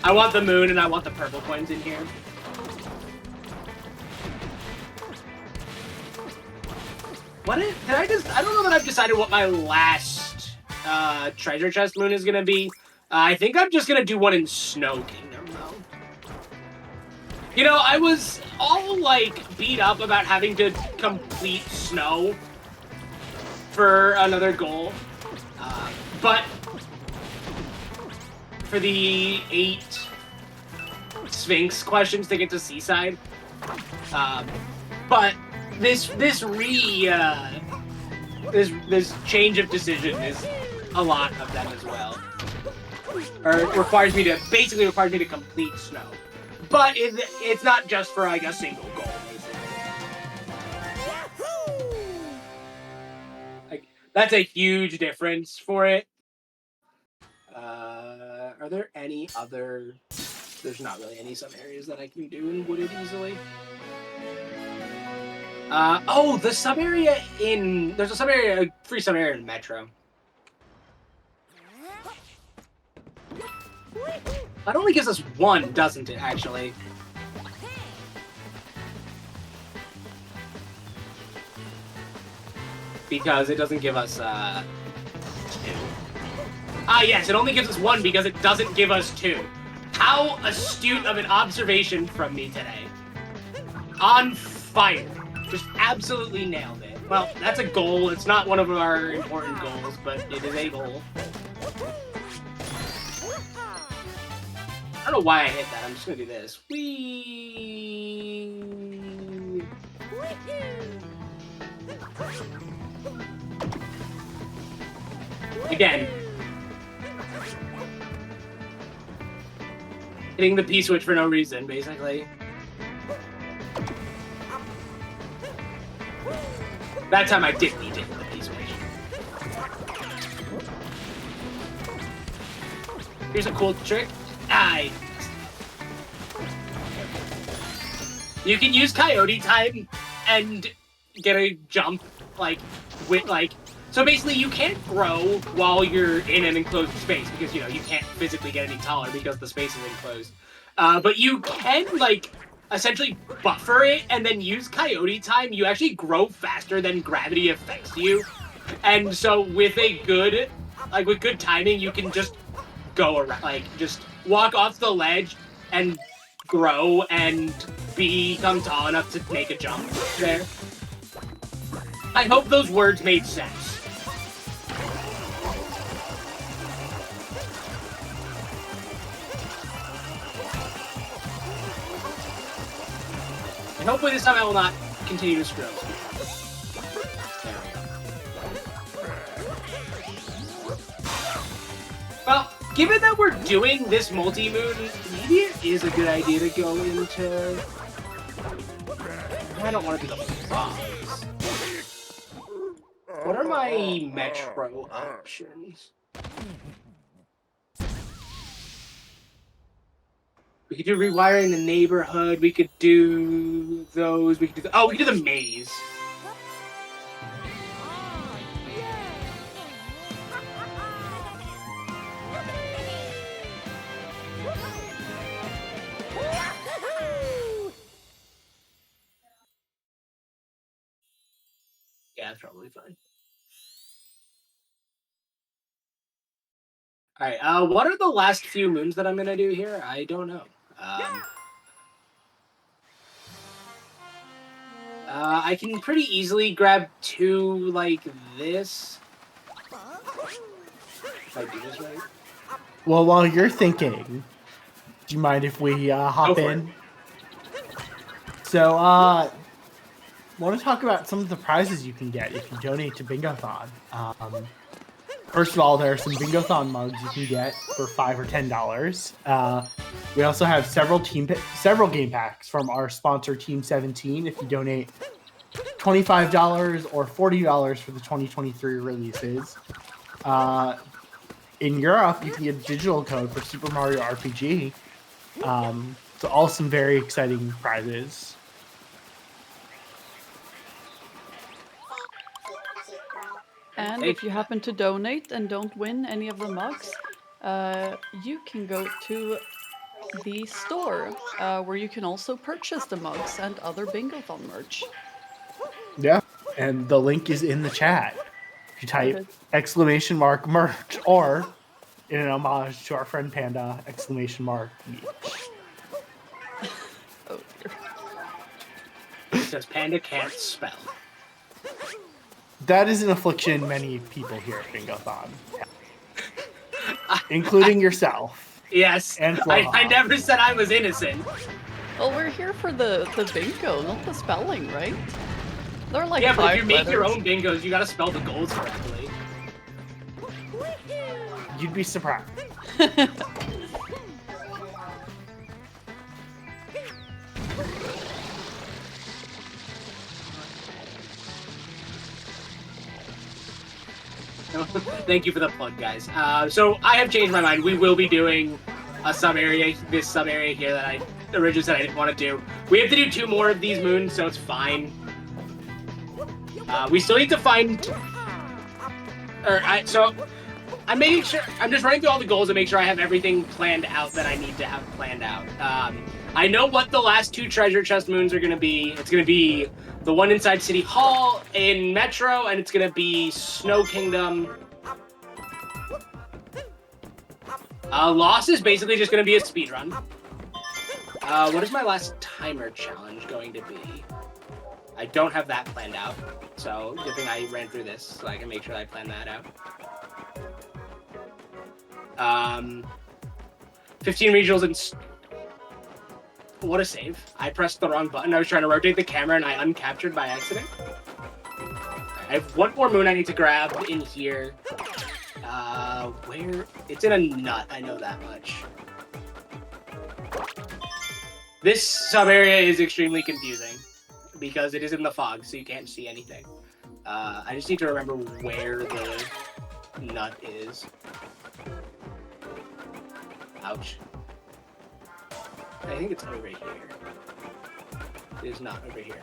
I want the moon and I want the purple coins in here. What is, I don't know that I've decided what my last treasure chest moon is gonna be. I think I'm just gonna do one in Snow Kingdom, though. You know, I was all, like, beat up about having to complete Snow for another goal. But for the 8 Sphinx questions to get to Seaside. But this change of decision is a lot of them as well. Or it basically requires me to complete Snow. But it's not just for, like, a single goal, basically. Like, that's a huge difference for it. Are there any other... There's not really any sub-areas that I can do in Wooded easily. Oh, the sub-area in... There's a free sub-area in Metro. That only gives us 1, doesn't it, actually? Because it doesn't give us, 2. Ah, yes, it only gives us 1 because it doesn't give us 2. How astute of an observation from me today. On fire. Just absolutely nailed it. Well, that's a goal. It's not one of our important goals, but it is a goal. I don't know why I hit that. I'm just gonna do this. Whee! Again. Hitting the P-switch for no reason, basically. That time I didn't need to hit the P-switch. Here's a cool trick. You can use Coyote time and get a jump, So basically, you can't grow while you're in an enclosed space because, you know, you can't physically get any taller because the space is enclosed. But you can, like, essentially buffer it and then use coyote time. You actually grow faster than gravity affects you. And so with a good, like, with good timing, you can just go around, like, just walk off the ledge and grow and become tall enough to make a jump there. I hope those words made sense. And hopefully this time I will not continue to screw up. There we go. Well, given that we're doing this multi-moon, maybe it is a good idea to go into... I don't want to do the frogs. What are my metro options? We could do rewiring the neighborhood. We could do those. We could do we could do the maze. Yeah, that's probably fine. All right. What are the last few moons that I'm gonna do here? I don't know. I can pretty easily grab two like this. If I do this right. Well, while you're thinking, do you mind if we hop in? So, want to talk about some of the prizes you can get if you donate to Bingothon. First of all, there are some Bingothon mugs you can get for $5 or $10. We also have several game packs from our sponsor Team 17 if you donate $25 or $40 for the 2023 releases. In Europe, you can get a digital code for Super Mario RPG. So all some very exciting prizes. And if you happen to donate and don't win any of the mugs, you can go to the store where you can also purchase the mugs and other Bingothon merch. Yeah, and the link is in the chat. If you type !merch or in an homage to our friend Panda, !meech. Oh dear. It says Panda can't spell. That is an affliction many people here at Bingothon have, including yourself. Yes, and I never said I was innocent. Well, we're here for the bingo, not the spelling, right? They're like yeah, but if you 5 make letters. your own bingos, you gotta spell the goals correctly. You'd be surprised. Thank you for the plug, guys. So I have changed my mind. We will be doing a this sub area here that I originally said I didn't want to do. We have to do 2 more of these moons, so it's fine. We still need to find. So I'm making sure. I'm just running through all the goals to make sure I have everything planned out that I need to have planned out. I know what the last 2 treasure chest moons are going to be. It's going to be the one inside City Hall in Metro, and it's going to be Snow Kingdom. Lost is basically just going to be a speed run. What is my last timer challenge going to be? I don't have that planned out, so good thing I ran through this so I can make sure I plan that out. 15 regionals and... What a save. I pressed the wrong button. I was trying to rotate the camera and I uncaptured by accident. I have 1 more moon I need to grab in here. Where? It's in a nut, I know that much. This sub-area is extremely confusing because it is in the fog, so you can't see anything. I just need to remember where the nut is. Ouch. I think it's over here. It is not over here.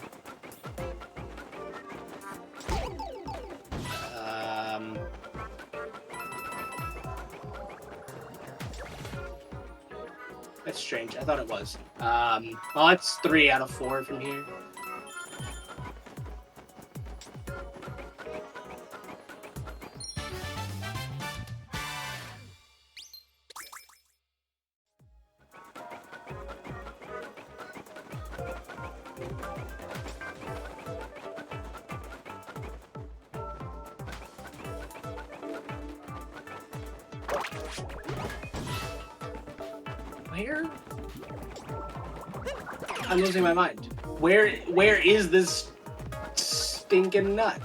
That's strange. I thought it was. Well, it's 3 out of 4 from here. Where? I'm losing my mind. Where is this stinking nut?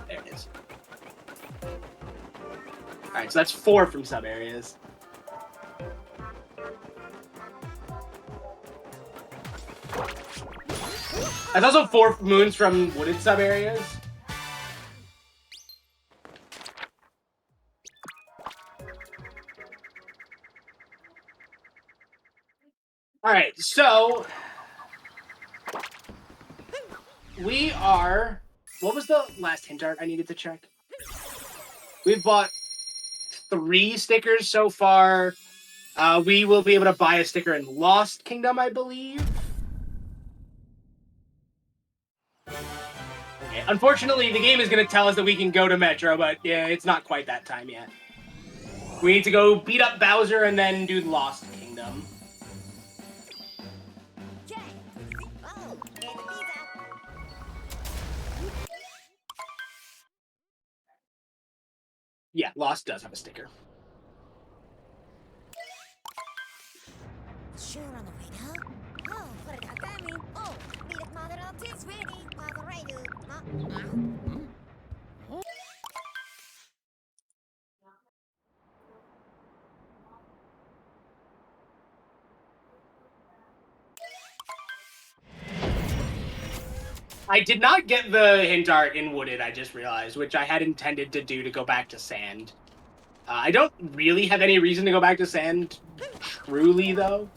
There it is. Alright, so that's 4 from sub areas. That's also 4 moons from wooded sub areas. Alright, so we are... What was the last hint art I needed to check? We've bought 3 stickers so far. We will be able to buy a sticker in Lost Kingdom, I believe. Okay, unfortunately, the game is going to tell us that we can go to Metro, but yeah, it's not quite that time yet. We need to go beat up Bowser and then do Lost Kingdom. Yeah, Lost does have a sticker. I did not get the hint art in Wooded, I just realized, which I had intended to do to go back to Sand. I don't really have any reason to go back to Sand, truly, though.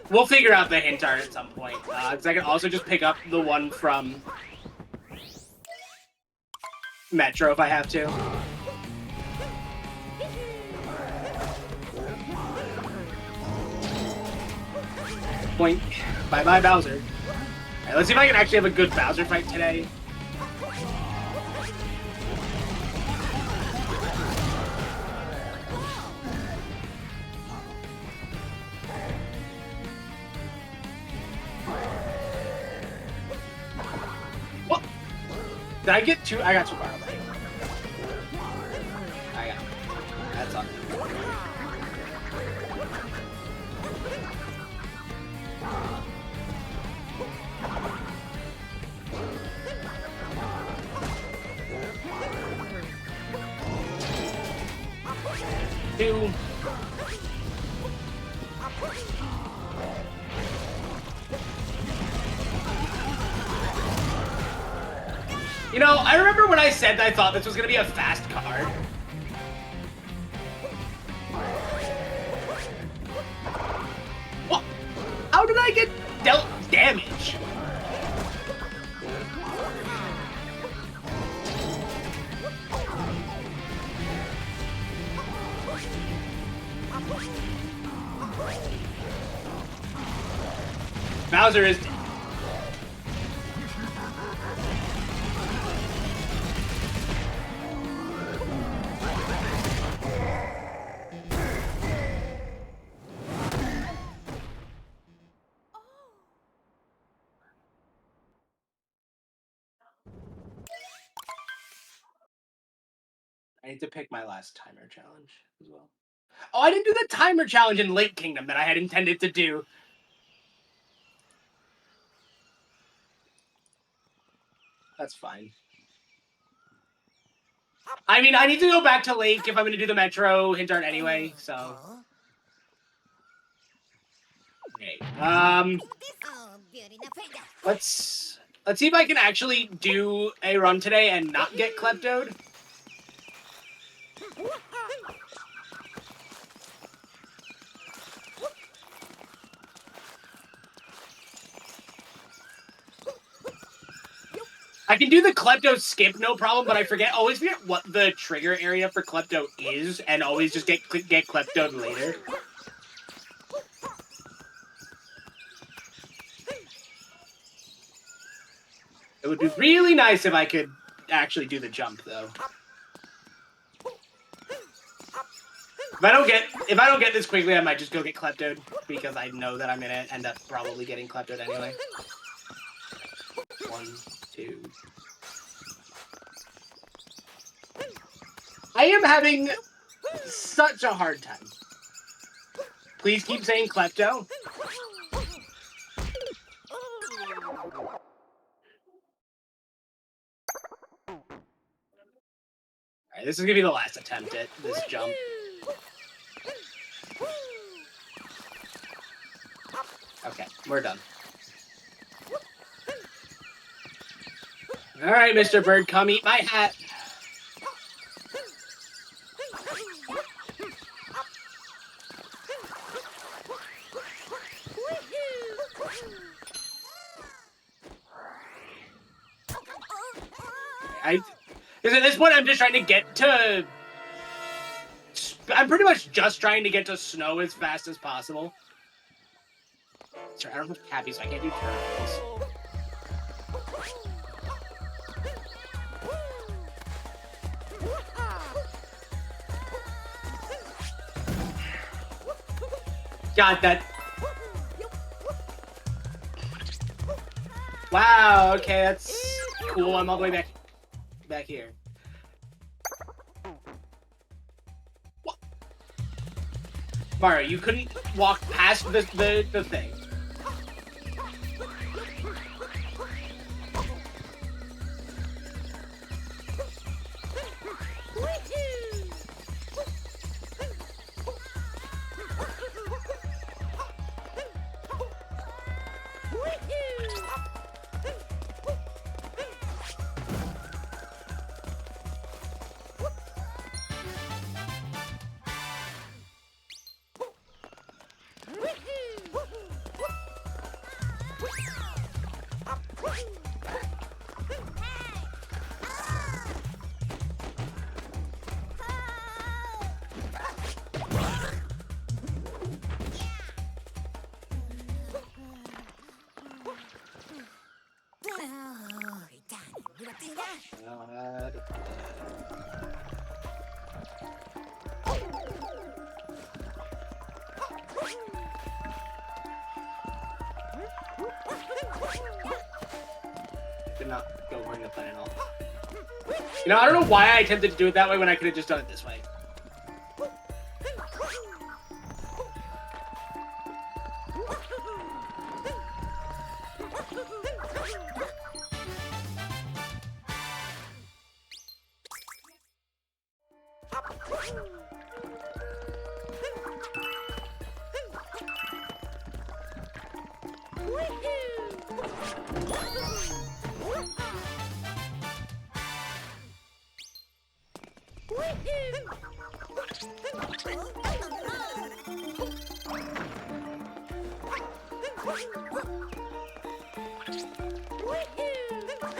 We'll figure out the hint art at some point, because I can also just pick up the one from Metro if I have to. Point. Bye-bye, Bowser. Alright, let's see if I can actually have a good Bowser fight today. What? Did I get 2? I got 2 far away. I got it. That's on. Two. You know, I remember when I said I thought this was going to be a fast card. What? How did I get dealt damage? Bowser is dead. I need to pick my last timer challenge as well. Oh, I didn't do the timer challenge in Lake Kingdom that I had intended to do. That's fine. I mean, I need to go back to Lake if I'm going to do the Metro hint art anyway, so... Okay, let's see if I can actually do a run today and not get kleptoed. I can do the Klepto skip, no problem, but I always forget what the trigger area for Klepto is, and always just get Kleptoed later. It would be really nice if I could actually do the jump, though. If I don't get this quickly, I might just go get Kleptoed, because I know that I'm gonna end up probably getting Kleptoed anyway. 1, 2. I am having such a hard time. Please keep saying Klepto. Alright, this is gonna be the last attempt at this jump. Okay, we're done. Alright, Mr. Bird, come eat my hat. Because at this point, I'm just trying to get to... I'm pretty much just trying to get to snow as fast as possible. Sorry, I don't have Cappy, so I can't do turtles. God, that... Wow, okay, that's cool. I'm all the way back here. What? Mario, you couldn't walk past the thing. Did not go according to plan at all. You know, I don't know why I attempted to do it that way when I could have just done it this way.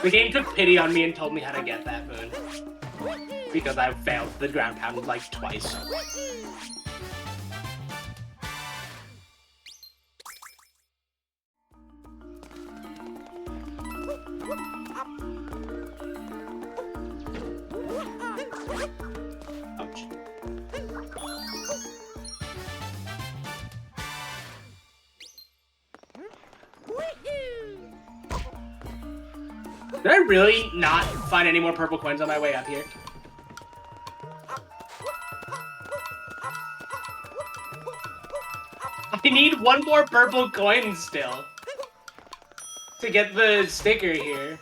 The game took pity on me and told me how to get that moon. Because I failed the ground pound like twice. Ouch. Did I really not find any more purple coins on my way up here? I need one more purple coin still to get the sticker here.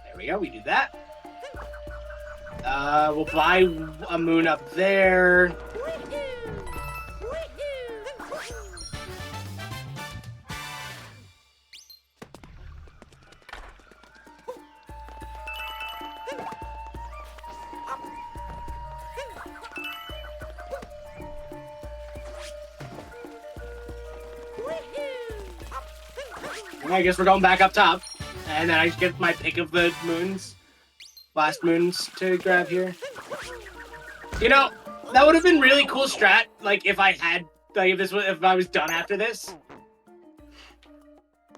There we go, we do that. We'll buy a moon up there. I guess we're going back up top. And then I just get my pick of the moons. Last moons to grab here. You know, that would have been really cool strat, like, if I had, like, if I was done after this.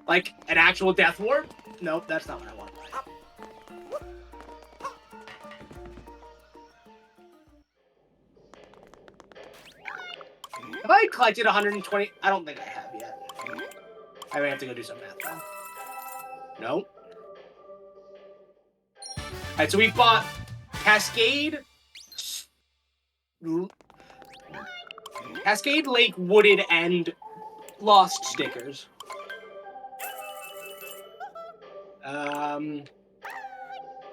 Like, an actual death ward? Nope, that's not what I want. Have I collected 120? I don't think I have yet. I may have to go do some math now. No. Alright, so we bought Cascade, Lake, Wooded, and Lost stickers.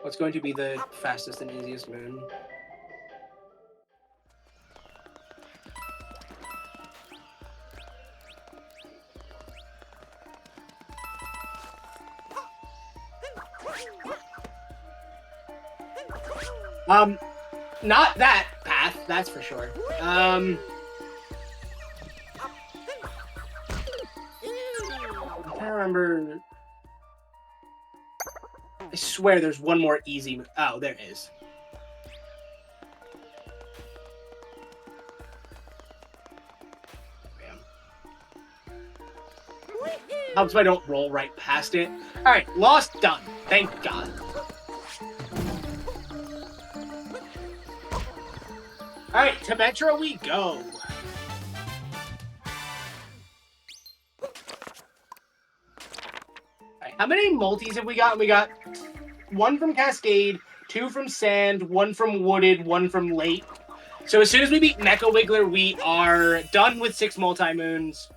What's going to be the fastest and easiest moon? Not that path, that's for sure. I can't remember. I swear there's one more easy. Oh, there is. Bam. Helps if I don't roll right past it. Alright, Lost done. Thank God. Alright, to Metro we go. Alright, how many multis have we got? We got 1 from Cascade, 2 from Sand, 1 from Wooded, 1 from Lake. So as soon as we beat Mecha Wiggler, we are done with 6 multi-moons.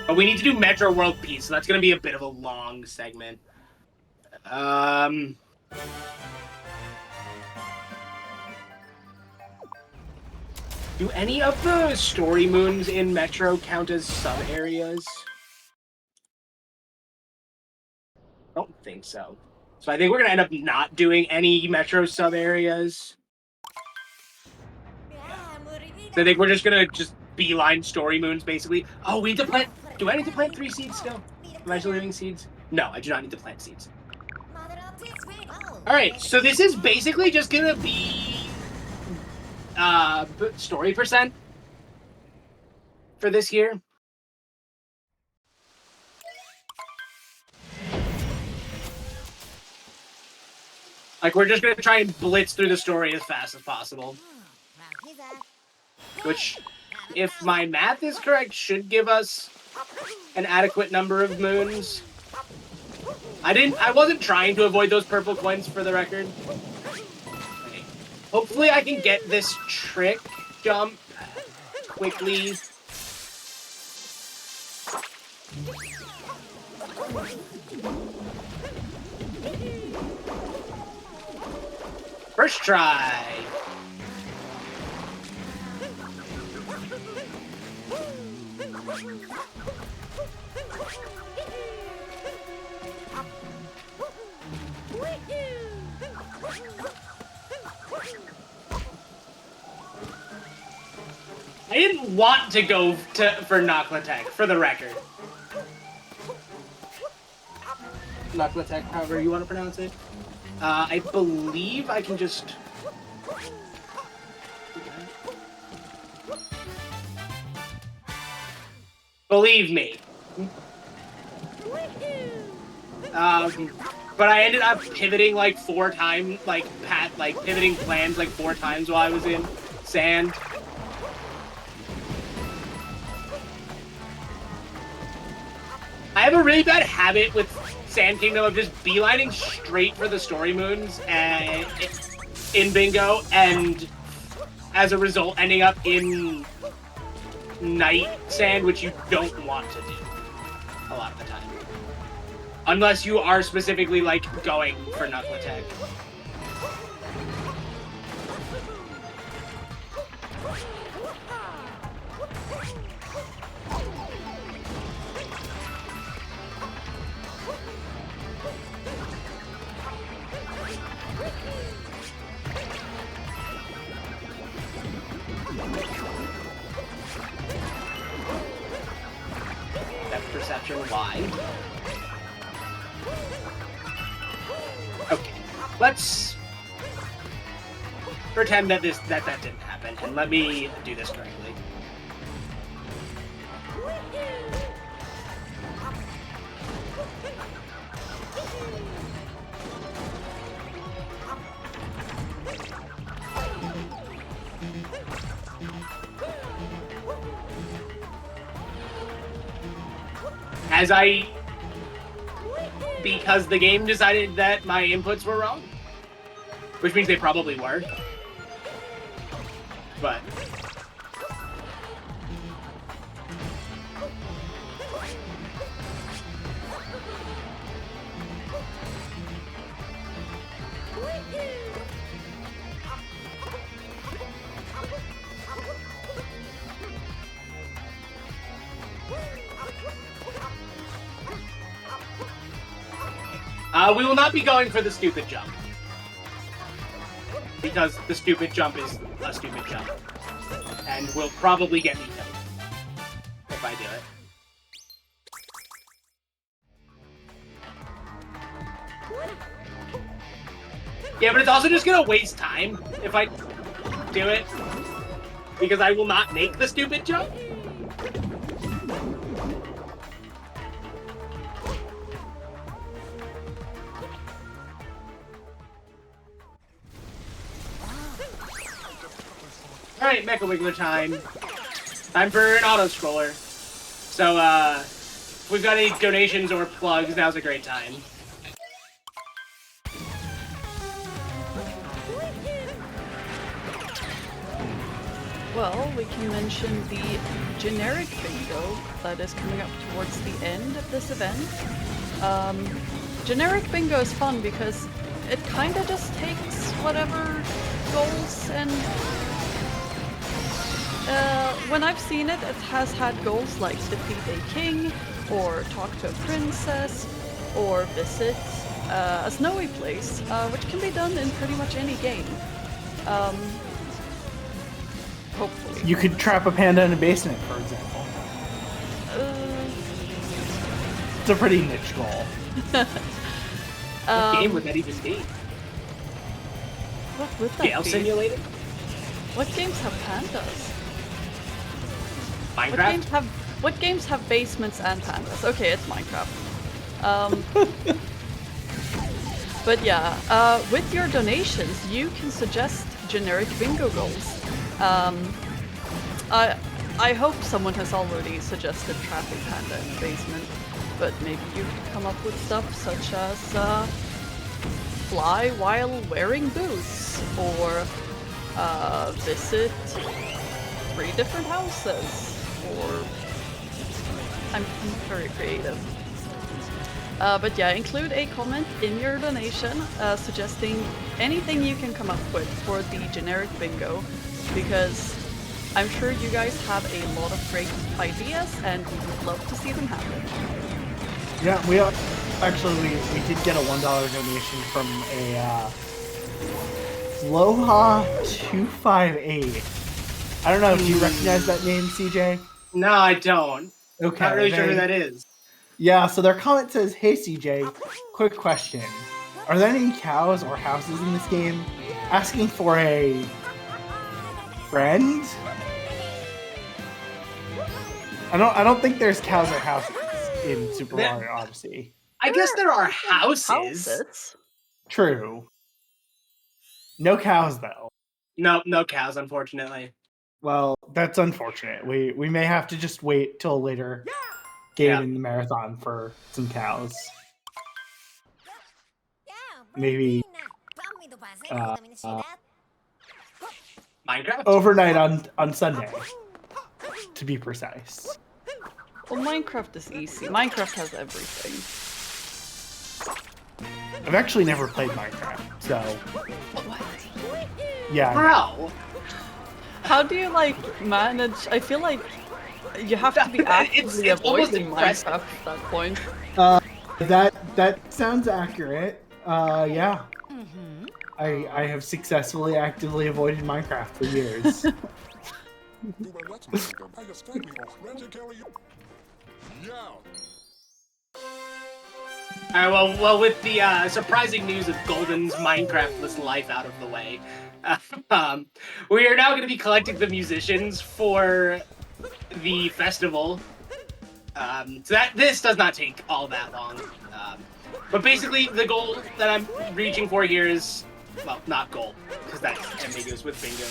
But we need to do Metro World Peace, so that's going to be a bit of a long segment. Do any of the story moons in Metro count as sub-areas? I don't think so. So I think we're going to end up not doing any Metro sub-areas. So I think we're just going to beeline story moons, basically. Oh, we need to plant... Do I need to plant 3 seeds still? Am I still leaving seeds? No, I do not need to plant seeds. Alright, so this is basically just gonna be... story percent for this year. Like, we're just gonna try and blitz through the story as fast as possible. Which, if my math is correct, should give us an adequate number of moons. I wasn't trying to avoid those purple coins, for the record. Okay. Hopefully I can get this trick jump quickly. First try. I didn't want to go for Noclatech, for the record. Noclatech, however you want to pronounce it. I believe I can just... Believe me. But I ended up pivoting like 4 times, pivoting plans like 4 times while I was in Sand. I have a really bad habit with Sand Kingdom of just beelining straight for the story moons in Bingo, and as a result ending up in Night Sand, which you don't want to do a lot of the time. Unless you are specifically, like, going for Noclatech. perception why. Okay, let's pretend that that didn't happen, and let me do this correctly. Because the game decided that my inputs were wrong, which means they probably were, but we will not be going for the stupid jump. Because the stupid jump is a stupid jump. And will probably get me killed. If I do it. Yeah, but it's also just gonna waste time if I do it. Because I will not make the stupid jump. Alright, Mecha Wiggler time. Time for an auto-scroller. So, if we've got any donations or plugs, now's a great time. Well, we can mention the generic bingo that is coming up towards the end of this event. Generic bingo is fun because it kind of just takes whatever goals and when I've seen it, it has had goals like defeat a king, or talk to a princess, or visit a snowy place, which can be done in pretty much any game. Hopefully. You could trap a panda in a basement, for example. It's a pretty niche goal. What game would that even be? What would that Gale be? Simulator? What games have pandas? Minecraft? What games have basements and pandas? Okay, it's Minecraft. But yeah, with your donations, you can suggest generic bingo goals. I hope someone has already suggested trapping panda in the basement, but maybe you could come up with stuff such as fly while wearing boots, or visit 3 different houses, or I'm very creative. But yeah, include a comment in your donation suggesting anything you can come up with for the generic bingo, because I'm sure you guys have a lot of great ideas and we would love to see them happen. Yeah, we did get a $1 donation from a Floha258. I don't know, do you recognize that name, CJ? No, I don't. Okay. Not really sure who that is. Yeah, so their comment says, "Hey CJ, quick question. Are there any cows or houses in this game? Asking for a friend?" I don't think there's cows or houses in Super Mario Odyssey. I guess there are houses. True. No cows though. No cows, unfortunately. Well, that's unfortunate. We may have to just wait till a later game in the marathon for some cows. Maybe Minecraft? overnight on Sunday, to be precise. Well, Minecraft is easy. Minecraft has everything. I've actually never played Minecraft, so What? yeah. How? How do you, like, manage? I feel like you have to be actively it's almost avoiding impressive. Minecraft at that point. That sounds accurate. Yeah. I have successfully actively avoided Minecraft for years. All right, well, with the surprising news of Golden's Minecraftless life out of the way, we are now going to be collecting the musicians for the festival. So this does not take all that long. But basically, the goal that I'm reaching for here is, well, not goal, because that's ambiguous with bingo.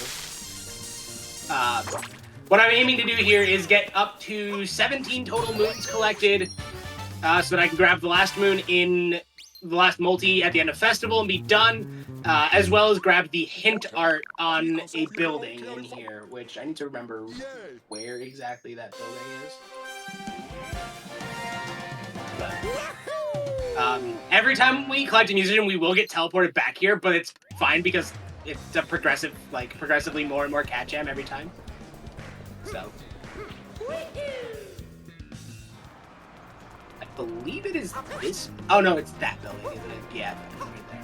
What I'm aiming to do here is get up to 17 total moons collected, so that I can grab the last moon in the last multi at the end of festival and be done, as well as grab the hint art on a building in here, which I need to remember where exactly that building is. But, every time we collect a musician, we will get teleported back here, but it's fine because it's a progressively more and more cat jam every time. So. I believe it is this. Oh no, it's that building, isn't it? Yeah, right there.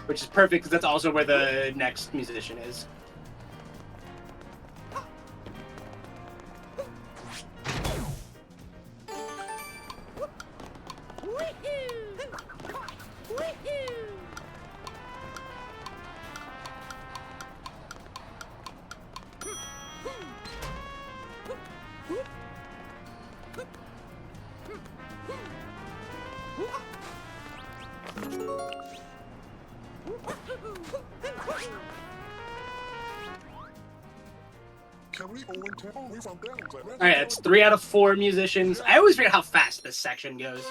Which is perfect because that's also where the next musician is. Alright, that's 3 out of 4 musicians. I always forget how fast this section goes.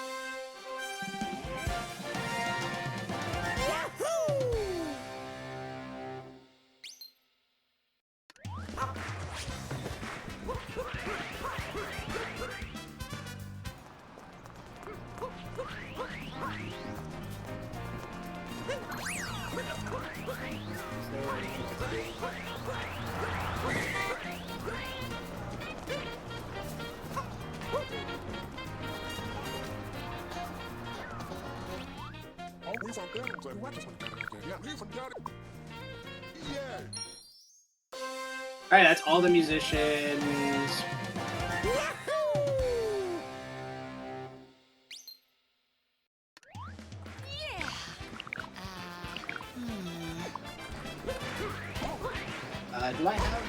Alright, that's all the musicians. Do I have...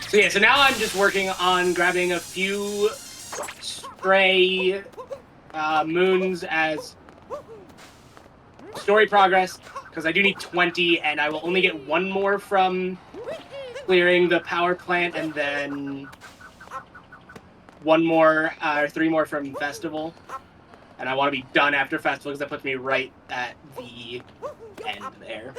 So yeah, so now I'm just working on grabbing a few stray moons as story progress, because I do need 20, and I will only get 1 more from clearing the power plant, and then 1 more, 3 more from festival. And I want to be done after festival, because that puts me right at the end there.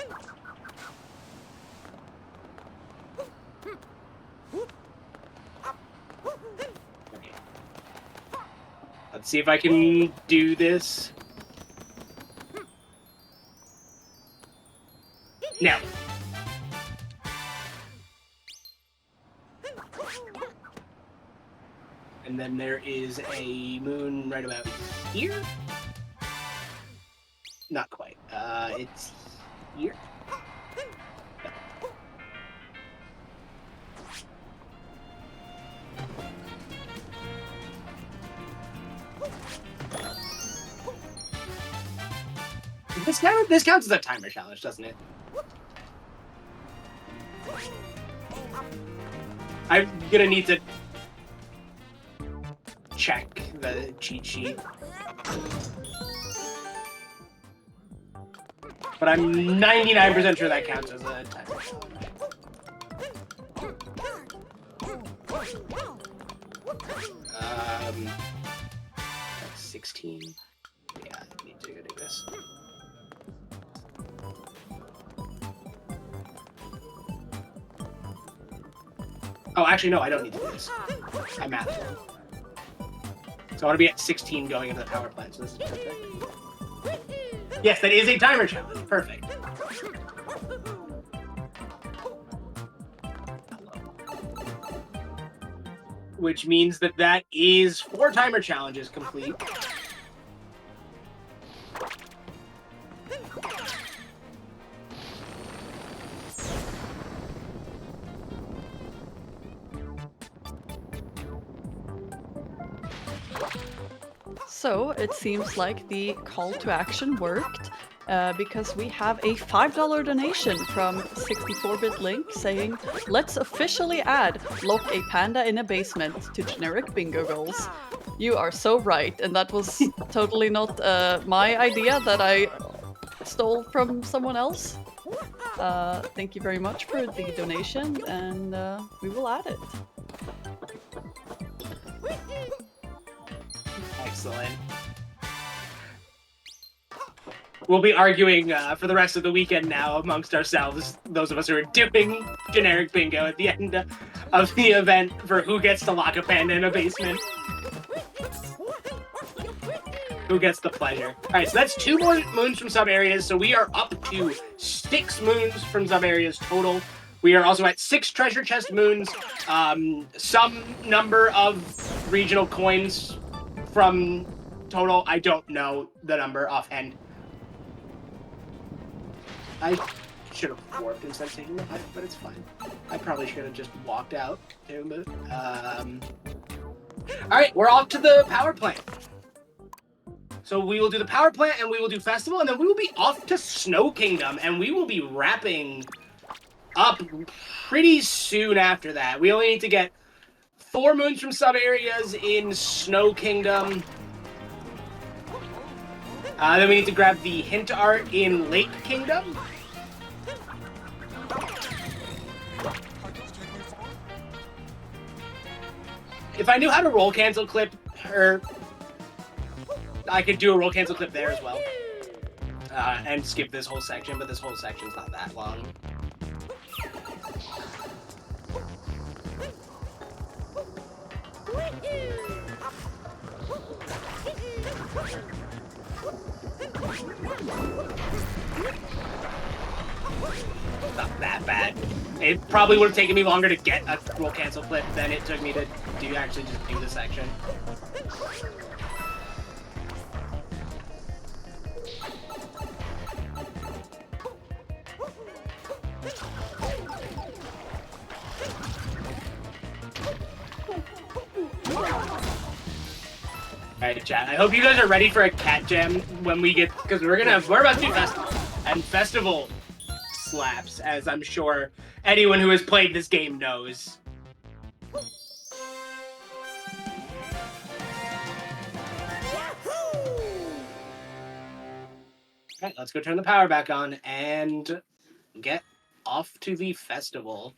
Let's see if I can do this. Now. And then there is a moon right about here. Not quite. It's here. This counts as a timer challenge, doesn't it? I'm gonna need to check the cheat sheet. But I'm 99% sure that counts as a timer challenge. That's 16. Yeah, I need to go do this. Oh, actually, no, I don't need to do this. I mathed it. So I want to be at 16 going into the power plant, so this is perfect. Yes, that is a timer challenge. Perfect. Which means that that is 4 timer challenges complete. So it seems like the call to action worked because we have a $5 donation from 64-bit Link saying, "Let's officially add lock a panda in a basement to generic bingo goals." You are so right, and that was totally not my idea that I stole from someone else. Thank you very much for the donation, and we will add it. Excellent. We'll be arguing for the rest of the weekend now amongst ourselves, those of us who are doing generic bingo at the end of the event, for who gets to lock a panda in a basement. Who gets the pleasure. Alright, so that's 2 more moons from sub-areas, so we are up to 6 moons from sub-areas total. We are also at 6 treasure chest moons, some number of regional coins from total. I don't know the number offhand. I should have warped instead of taking the hike, but it's fine. I probably should have just walked out. Alright, we're off to the power plant. So we will do the power plant, and we will do festival, and then we will be off to Snow Kingdom, and we will be wrapping up pretty soon after that. We only need to get 4 moons from sub-areas in Snow Kingdom. Then we need to grab the hint art in Lake Kingdom. If I knew how to roll cancel clip, or I could do a roll cancel clip there as well. And skip this whole section, but this whole section's not that long. Not that bad. It probably would have taken me longer to get a roll cancel clip than it took me to actually just do the section. Alright, chat. I hope you guys are ready for a cat jam when we get, because we're about to do festival, and festival slaps, as I'm sure anyone who has played this game knows. Alright, let's go turn the power back on and get off to the festival.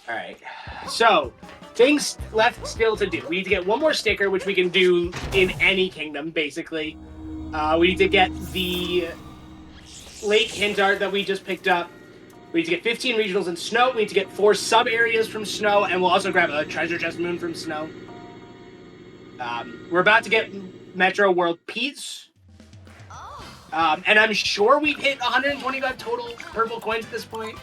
Alright, so things left still to do. We need to get 1 more sticker, which we can do in any kingdom, basically. We need to get the lake hint art that we just picked up. We need to get 15 regionals in snow. We need to get 4 sub-areas from snow, and we'll also grab a treasure chest moon from snow. We're about to get Metro World Peace. And I'm sure we've hit 125 total purple coins at this point.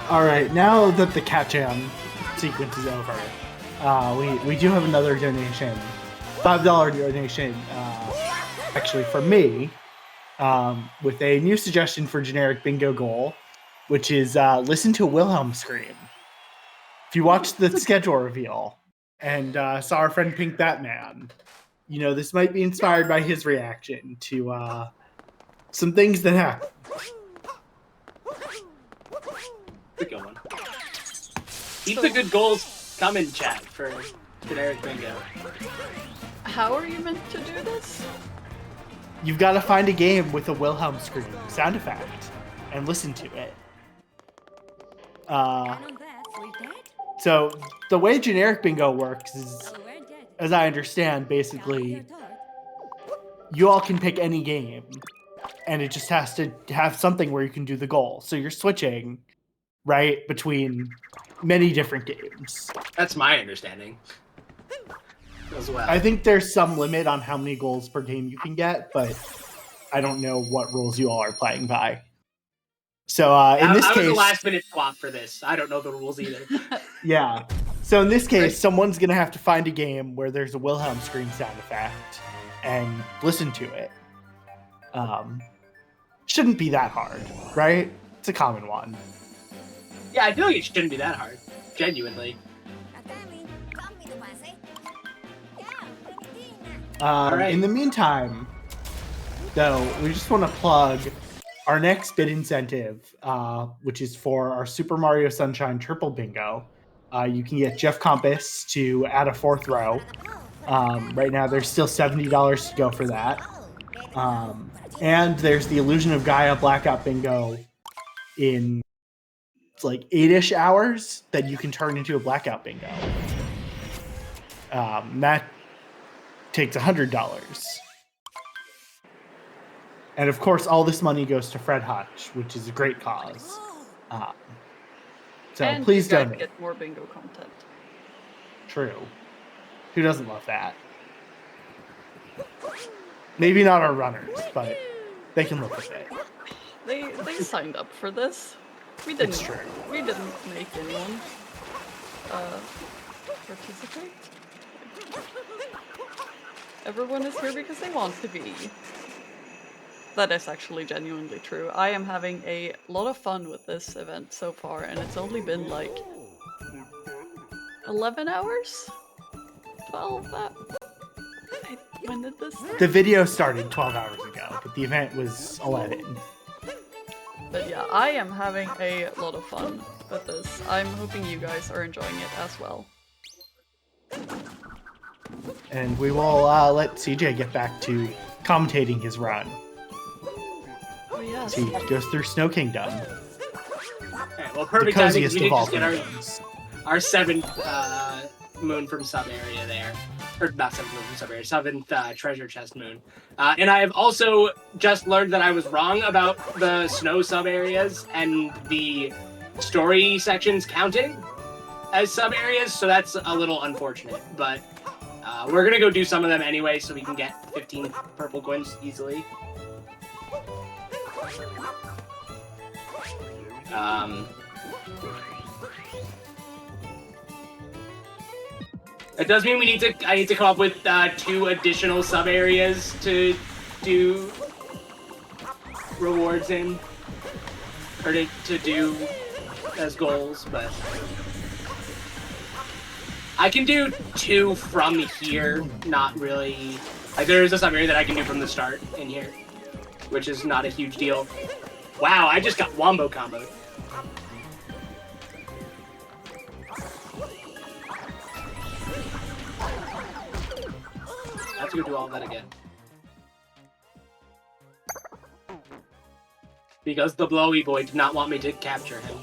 All right, now that the cat jam sequence is over, we do have another donation, $5 donation, actually for me, with a new suggestion for generic bingo goal, which is listen to Wilhelm scream. If you watched the schedule reveal and saw our friend Pink Batman, you know this might be inspired by his reaction to some things that happen. Good one. Keep the good goals coming, chat, for generic bingo. How are you meant to do this? You've got to find a game with a Wilhelm scream sound effect and listen to it. So the way generic bingo works is, as I understand, basically, you all can pick any game, and it just has to have something where you can do the goal. So you're switching, right, between many different games. That's my understanding as well. I think there's some limit on how many goals per game you can get, but I don't know what rules you all are playing by. So in this case, I was a last-minute swap for this. I don't know the rules either. Yeah. So in this case, someone's going to have to find a game where there's a Wilhelm scream sound effect and listen to it. Shouldn't be that hard, right? It's a common one. Yeah, I feel like it shouldn't be that hard. Genuinely. Right. In the meantime, though, we just want to plug our next bid incentive, which is for our Super Mario Sunshine Triple Bingo. You can get Jeff Compass to add a fourth row. Right now, there's still $70 to go for that. And there's the Illusion of Gaia Blackout Bingo in like 8-ish hours that you can turn into a Blackout Bingo. That takes $100. And of course, all this money goes to Fred Hutch, which is a great cause. So and please you guys donate. get more bingo content. True. Who doesn't love that? Maybe not our runners, but they can live with it. They signed up for this. We didn't. It's true. We didn't make anyone participate. Everyone is here because they want to be. That is actually genuinely true. I am having a lot of fun with this event so far, and it's only been like 11 hours? 12? When did this start? The video started 12 hours ago, but the event was 11. But yeah, I am having a lot of fun with this. I'm hoping you guys are enjoying it as well. And we will let CJ get back to commentating his run. Oh yes. He goes through Snow Kingdom. Alright, well, The perfect timing. coziest We did of all just get kingdoms. our 7th moon from sub area there. Or not 7th moon from sub area, 7th treasure chest moon. And I have also just learned that I was wrong about the snow sub areas and the story sections counting as sub areas, so that's a little unfortunate. But we're gonna go do some of them anyway, so we can get 15 purple coins easily. It does mean I need to come up with 2 additional sub areas to do rewards in, or to do as goals, but I can do 2 from here. Not really. Like, there is a sub area that I can do from the start in here, which is not a huge deal. Wow, I just got wombo comboed. I have to go do all of that again. Because the blowy boy did not want me to capture him.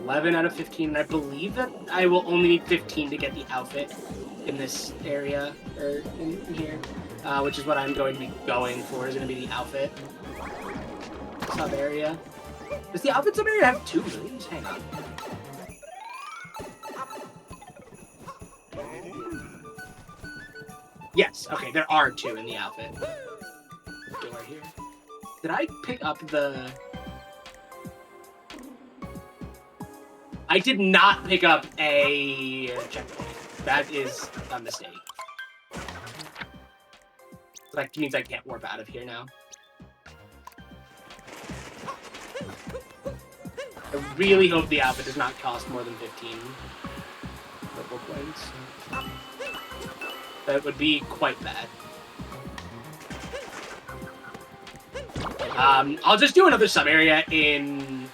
11 out of 15, and I believe that I will only need 15 to get the outfit in this area, or in here, which is what I'm going to be going for, is going to be the outfit sub-area. Does the outfit sub-area have 2 rooms? Hang on. Yes, okay, there are 2 in the outfit. Door here. Did I pick up the... I did not pick up a checkpoint. That is a mistake. That means I can't warp out of here now. I really hope the outfit does not cost more than 15 purple coins. That would be quite bad. I'll just do another sub-area in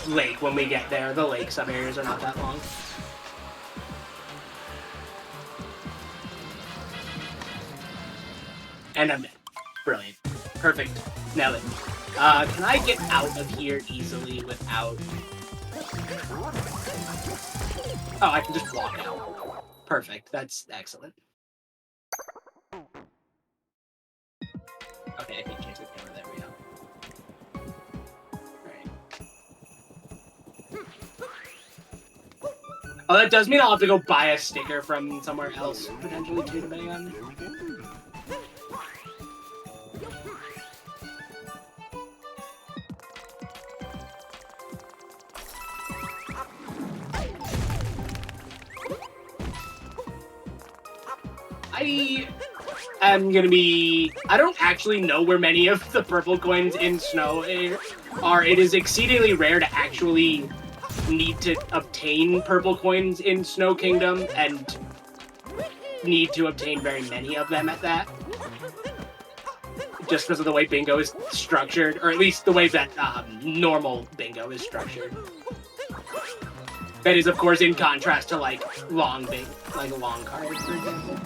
Lake when we get there. The Lake sub-areas are not that long. And I'm dead. Brilliant. Perfect. Nailed it. Can I get out of here easily without... Oh, I can just walk out. Perfect. That's excellent. Okay, I can change the camera. There we go. Alright. Oh, that does mean I'll have to go buy a sticker from somewhere else, potentially, too, depending on... I don't actually know where many of the purple coins in Snow are. It is exceedingly rare to actually need to obtain purple coins in Snow Kingdom, and need to obtain very many of them at that. Just because of the way bingo is structured, or at least the way that normal bingo is structured. That is, of course, in contrast to, like, long cards, for example.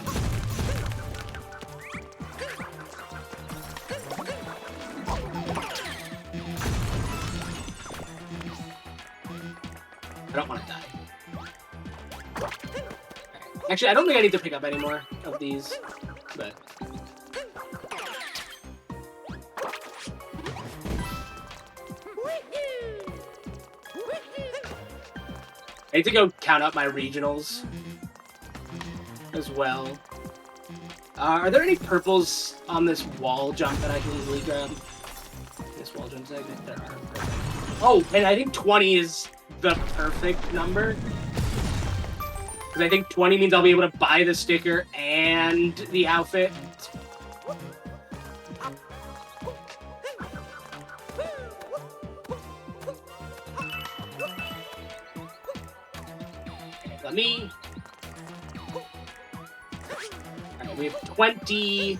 I don't want to die. Actually, I don't think I need to pick up any more of these, but... I need to go count up my regionals as well. Are there any purples on this wall jump that I can easily grab? This wall jump segment? There are. Oh, and I think 20 is the perfect number. Because I think 20 means I'll be able to buy the sticker and the outfit. Let me... Alright, we have 20...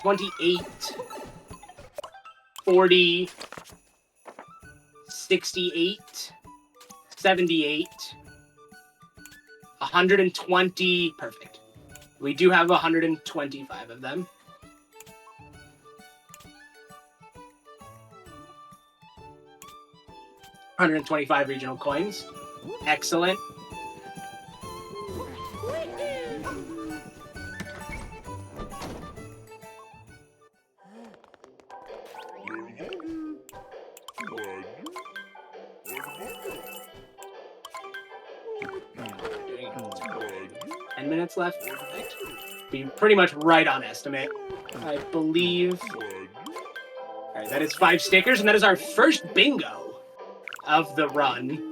28... 40... 68... 78... 120... Perfect. We do have 125 of them. $125 regional coins. Excellent. Ten minutes left. Perfect. Be pretty much right on estimate, I believe. Alright, that is 5 stickers, and that is our first bingo of the run.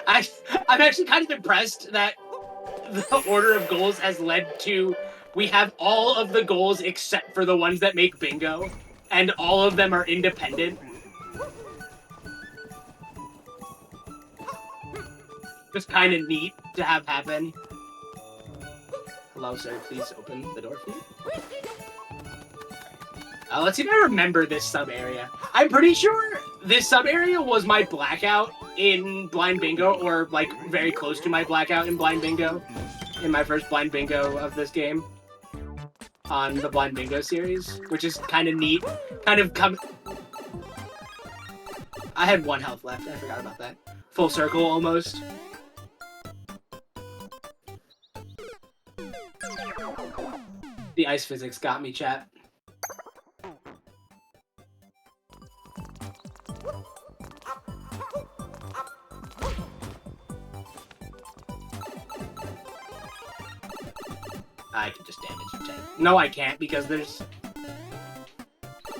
I'm actually kind of impressed that the order of goals has led to... We have all of the goals except for the ones that make bingo, and all of them are independent. Just kind of neat to have happen. Hello, sir. Please open the door for me. Let's see if I remember this sub-area. I'm pretty sure this sub-area was my blackout in Blind Bingo, or, like, very close to my blackout in Blind Bingo, in my first Blind Bingo of this game, on the Blind Bingo series, which is kind of neat. Kind of I had 1 health left. I forgot about that. Full circle, almost. The ice physics got me, chat. I can just damage the tank. No, I can't, because there's...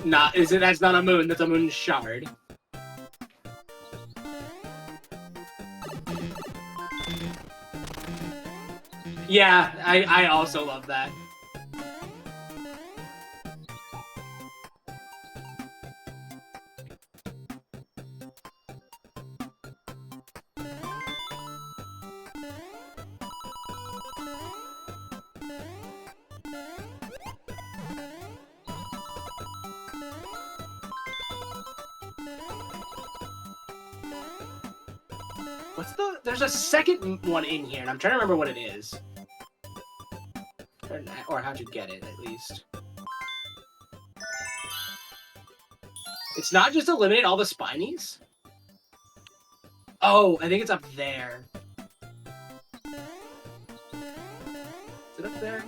That's not a moon, that's a moon shard. Yeah, I also love that. There's a second one in here, and I'm trying to remember what it is. Or how to get it, at least. It's not just eliminate all the spinies? Oh, I think it's up there. Is it up there?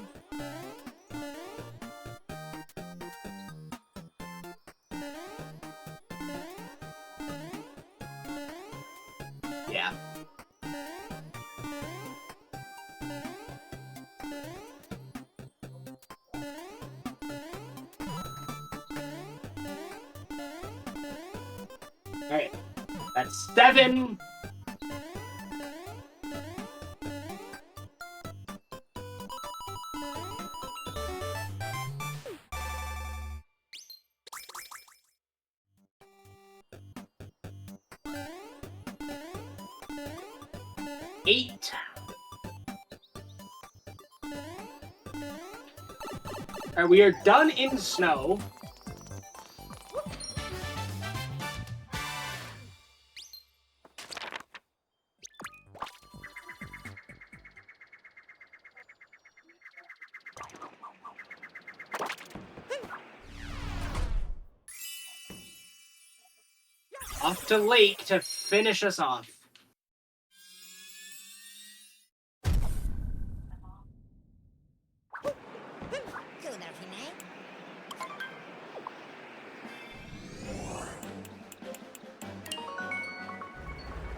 Yeah. Alright. That's 7. Eight. Alright, we are done in snow. Off to Lake to finish us off.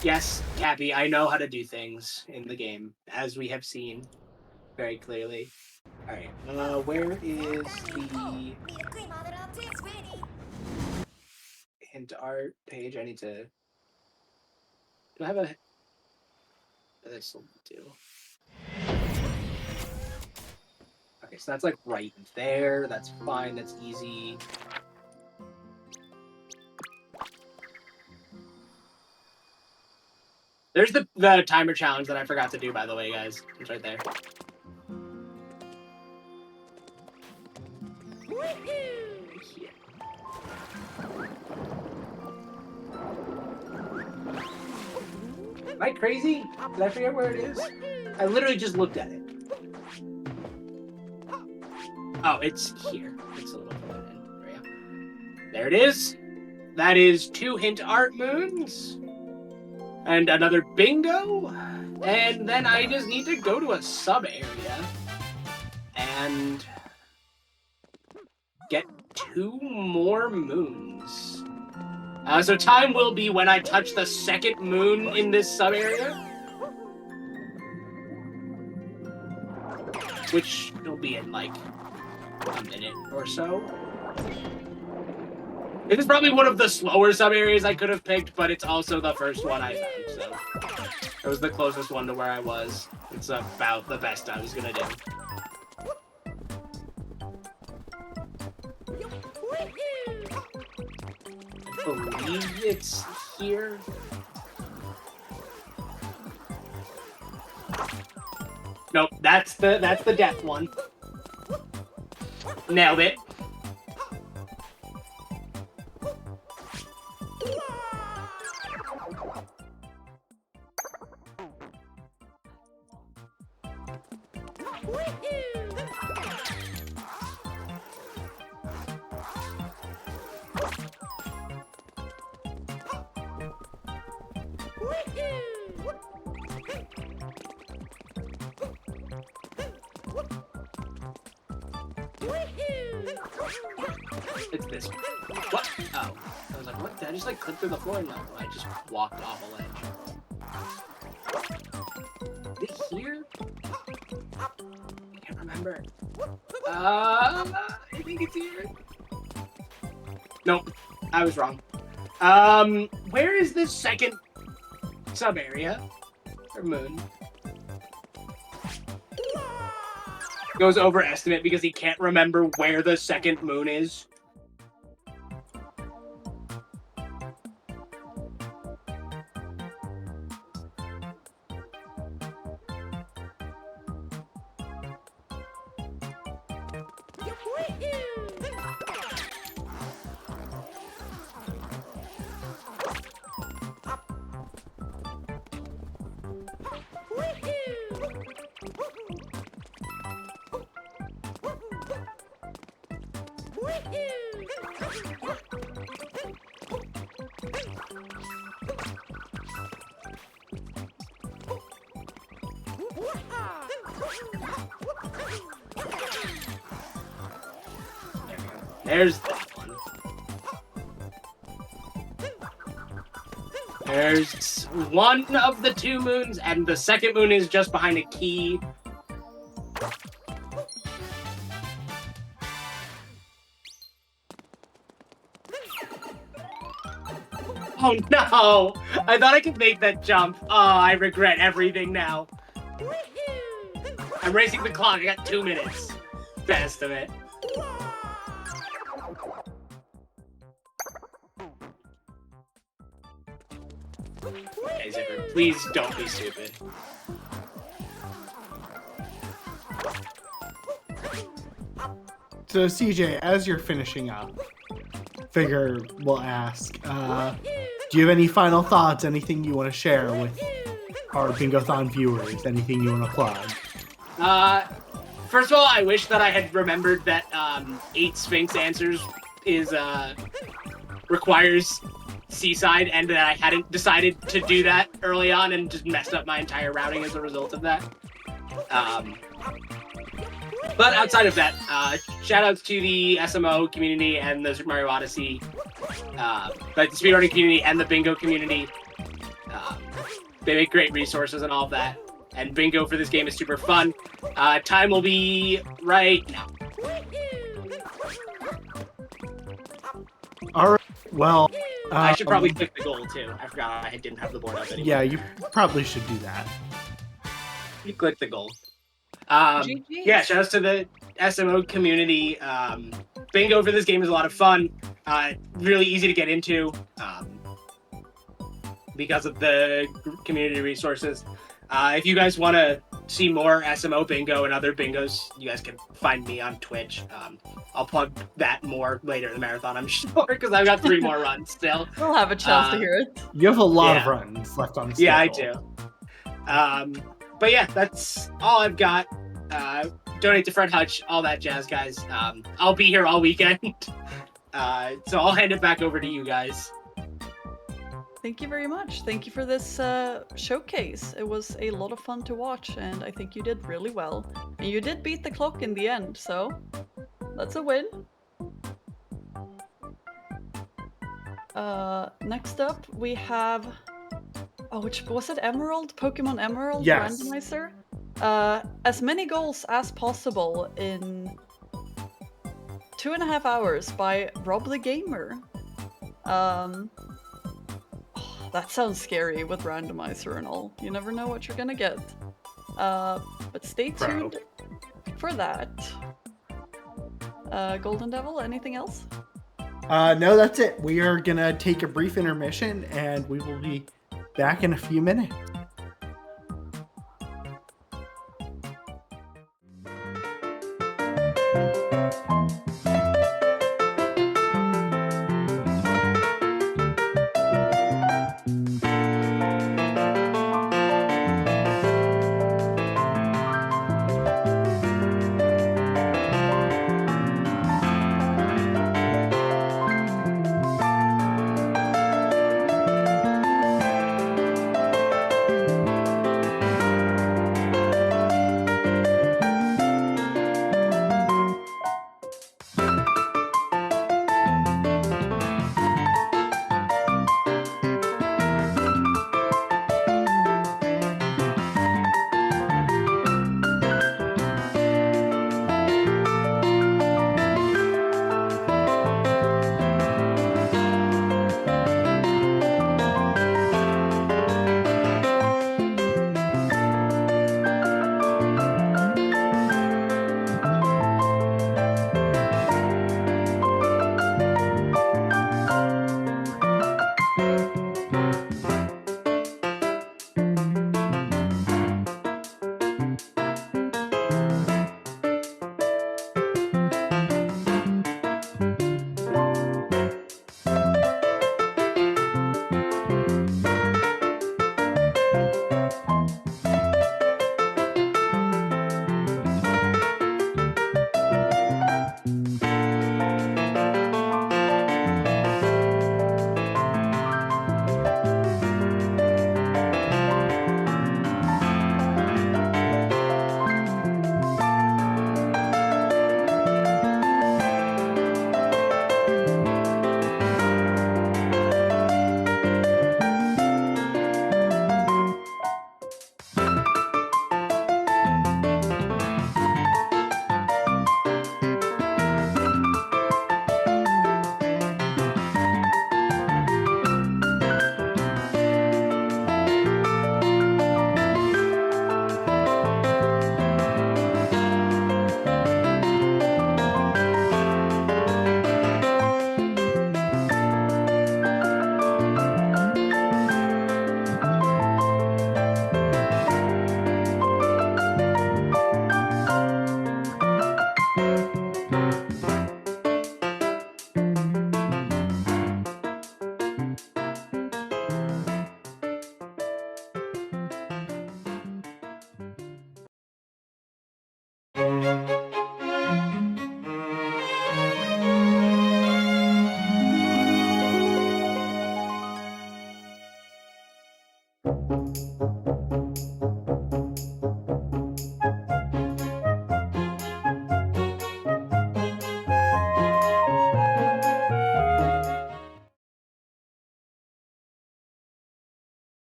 Yes, Cappy, I know how to do things in the game, as we have seen very clearly. Alright, where is the hint art page? I need to... Do I have a... This will do. Okay, so that's like right there. That's fine, that's easy. There's the timer challenge that I forgot to do, by the way, guys. It's right there. Yeah. Am I crazy? Did I forget where it is? I literally just looked at it. Oh, it's here. It's a little further in. There we go. There it is. That is 2 hint art moons. And another bingo, and then I just need to go to a sub area and get 2 more moons. So time will be when I touch the 2nd moon in this sub area, which will be in like a minute or so. It is probably one of the slower sub-areas I could have picked, but it's also the first one I found, so... It was the closest one to where I was. It's about the best I was gonna do. I believe it's here. Nope, that's the death one. Nailed it. It's this one. What? Oh. I was like, what? Did I just like clip through the floor? No, I just walked off a ledge. Is it here? I can't remember. I think it's here. Nope. I was wrong. Where is this second sub area? Or moon? Goes over estimate because he can't remember where the second moon is. There's that one. There's one of the two moons, and the second moon is just behind a key. Oh no! I thought I could make that jump. Oh, I regret everything now. I'm racing the clock. I got 2 minutes. Best of it. Okay, Zipper, please don't be stupid. So CJ, as you're finishing up, figure we'll ask, do you have any final thoughts, anything you want to share with our Bingothon viewers, anything you want to plug? First of all, I wish that I had remembered that 8 Sphinx answers is requires Seaside, and that I hadn't decided to do that early on and just messed up my entire routing as a result of that. But outside of that, shoutouts to the SMO community and the Super Mario Odyssey, like the speedrunning community and the bingo community. They make great resources and all of that. And bingo for this game is super fun. Time will be right now. All right. Well, I should probably click the goal too. I forgot I didn't have the board up anymore. Yeah, you probably should do that. You click the goal. Yeah, shoutouts to the SMO community. Bingo for this game is a lot of fun. Really easy to get into because of the community resources. If you guys want to see more SMO bingo and other bingos, you guys can find me on Twitch. I'll plug that more later in the marathon, I'm sure, because I've got 3 more runs still. We'll have a chance to hear it. You have a lot of runs left on the schedule. Yeah, I do. But yeah, that's all I've got. Donate to Fred Hutch, all that jazz, guys. I'll be here all weekend. So I'll hand it back over to you guys. Thank you very much. Thank you for this showcase. It was a lot of fun to watch, and I think you did really well. And you did beat the clock in the end, so that's a win. Next up, we have... Oh, which was it? Emerald? Pokemon Emerald Yes. Randomizer? As many goals as possible in 2.5 hours by Rob the Gamer. That sounds scary with randomizer and all. You never know what you're gonna get. But stay tuned for that. Golden Devil, anything else? No, that's it. We are gonna take a brief intermission, and we will be back in a few minutes.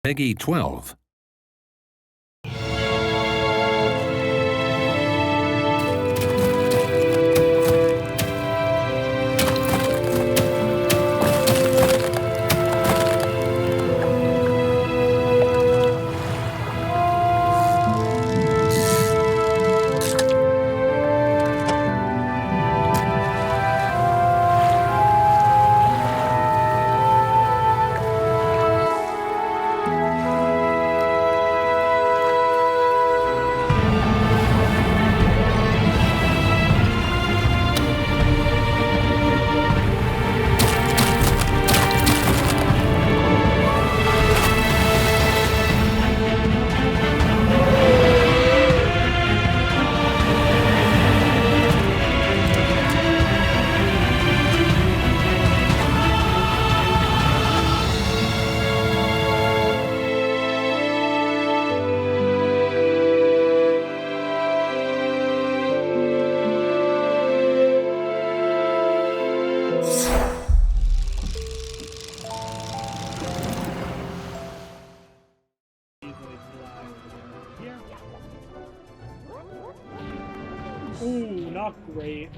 Peggy 12. Ooh, not great.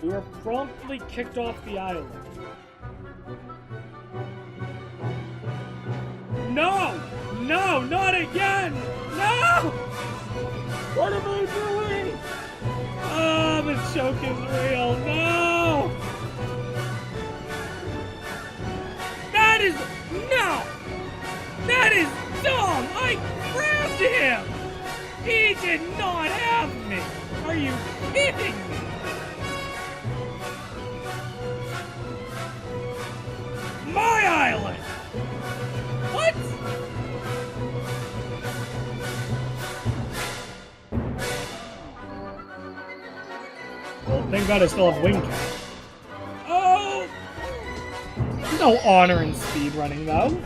We were promptly kicked off the island. No! No, not again! No! What am I doing? Oh, the choke is real. No! That is... No! That is dumb! I grabbed him! He did not have me! Are you kidding me? My island! What? Well, thank God I still have wing cap. Oh! No honor in speedrunning, though.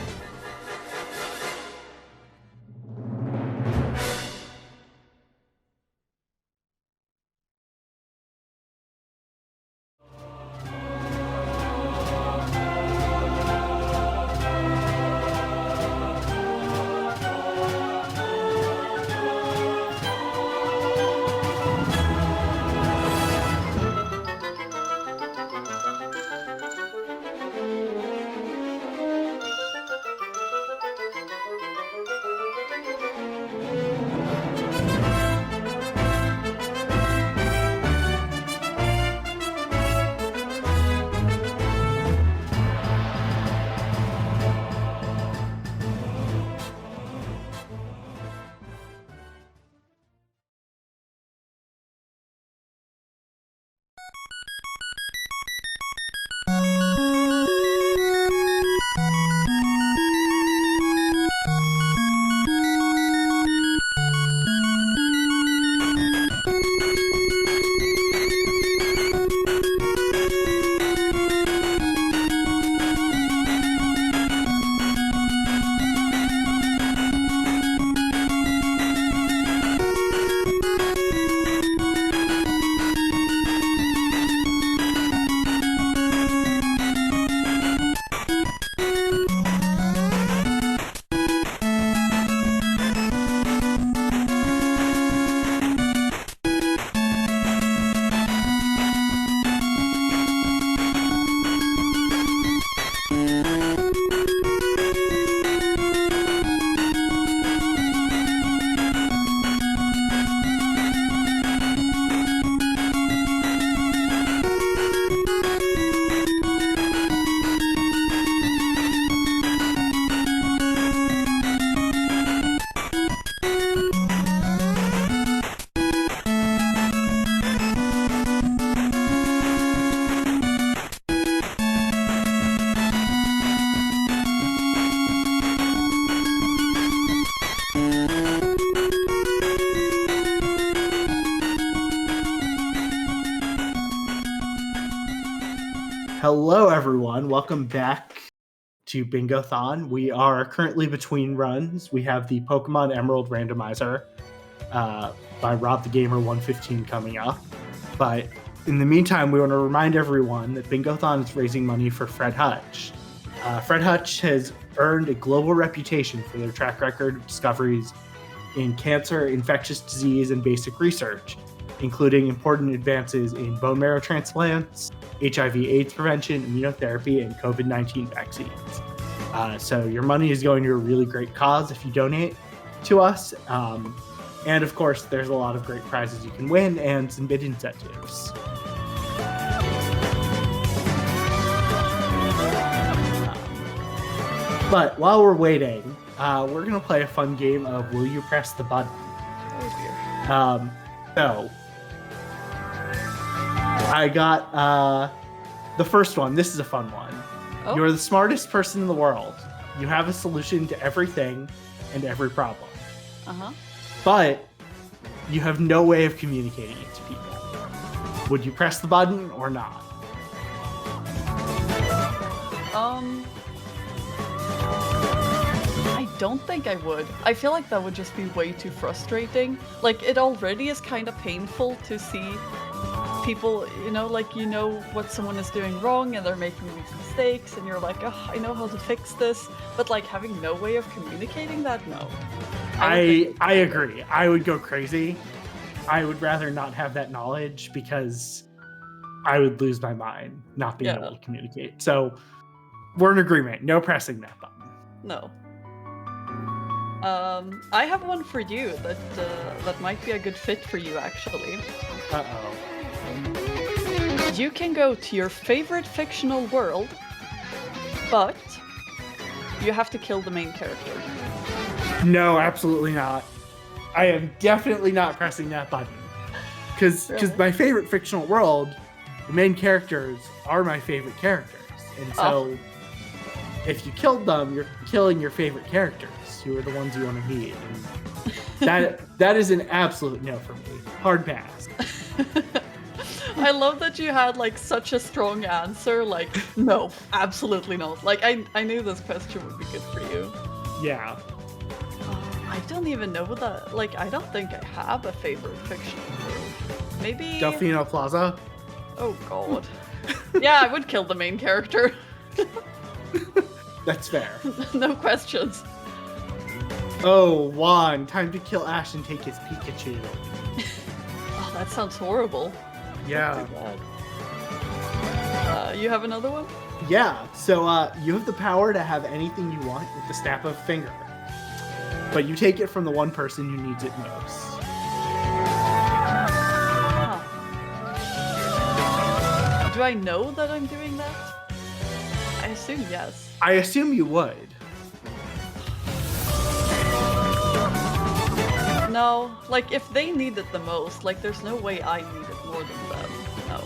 Hello, everyone. Welcome back to Bingothon. We are currently between runs. We have the Pokemon Emerald Randomizer by Rob the Gamer 115 coming up. But in the meantime, we want to remind everyone that Bingothon is raising money for Fred Hutch. Fred Hutch has earned a global reputation for their track record of discoveries in cancer, infectious disease, and basic research, including important advances in bone marrow transplants, HIV/AIDS prevention, immunotherapy, and COVID-19 vaccines. So your money is going to a really great cause if you donate to us. And of course, there's a lot of great prizes you can win and some bid incentives. But while we're waiting, we're going to play a fun game of Will You Press the Button? Oh dear. So, I got the first one. This is a fun one. Oh. You're the smartest person in the world. You have a solution to everything and every problem. Uh-huh. But you have no way of communicating it to people. Would you press the button or not? I don't think I would. I feel like that would just be way too frustrating. Like, it already is kind of painful to see people, like, what someone is doing wrong and they're making these mistakes and you're like, oh, I know how to fix this. But, like, having no way of communicating that, no. I agree. I would go crazy. I would rather not have that knowledge because I would lose my mind not being able to communicate. So we're in agreement. No pressing that button. No. I have one for you that might be a good fit for you, actually. Uh-oh. You can go to your favorite fictional world, but you have to kill the main character. No, absolutely not. I am definitely not pressing that button. Because my favorite fictional world, the main characters are my favorite characters. And so if you killed them, you're killing your favorite characters, who are the ones you want to meet. And that is an absolute no for me. Hard pass. I love that you had like such a strong answer. Like, no, absolutely not. Like, I knew this question would be good for you. Yeah. I don't even know that. Like, I don't think I have a favorite fictional world. Maybe Delfino Plaza? Oh god. Yeah, I would kill the main character. That's fair. No questions. Oh, Juan, time to kill Ash and take his Pikachu. Oh, that sounds horrible. Yeah. You have another one? Yeah, so you have the power to have anything you want with the snap of a finger. But you take it from the one person who needs it most. Huh. Do I know that I'm doing that? I assume yes. I assume you would. No, like if they need it the most, like there's no way I need it more than them. No.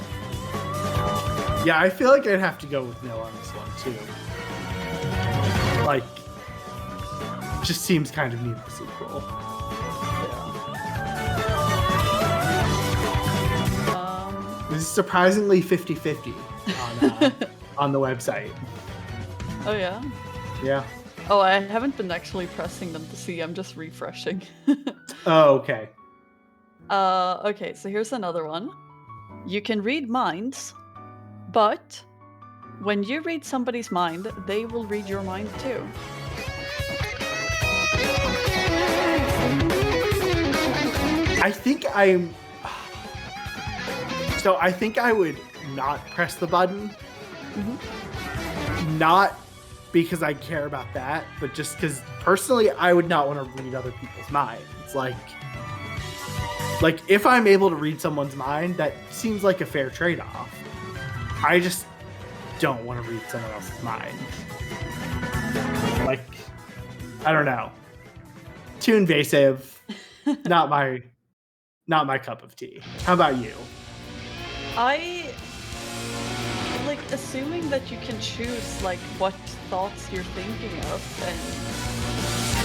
Yeah, I feel like I'd have to go with no on this one too. Like, just seems kind of needlessly cruel. Yeah. This is surprisingly 50-50 on the website. Oh yeah? Yeah. Oh, I haven't been actually pressing them to see, I'm just refreshing. Oh, okay. Okay, so here's another one. You can read minds, but when you read somebody's mind, they will read your mind too. I think I would not press the button. Mm-hmm. Not because I care about that, but just because personally I would not want to read other people's minds. Like if I'm able to read someone's mind, that seems like a fair trade-off. I just don't want to read someone else's mind. Like, I don't know. Too invasive. Not my cup of tea. How about you? I like assuming that you can choose like what thoughts you're thinking of and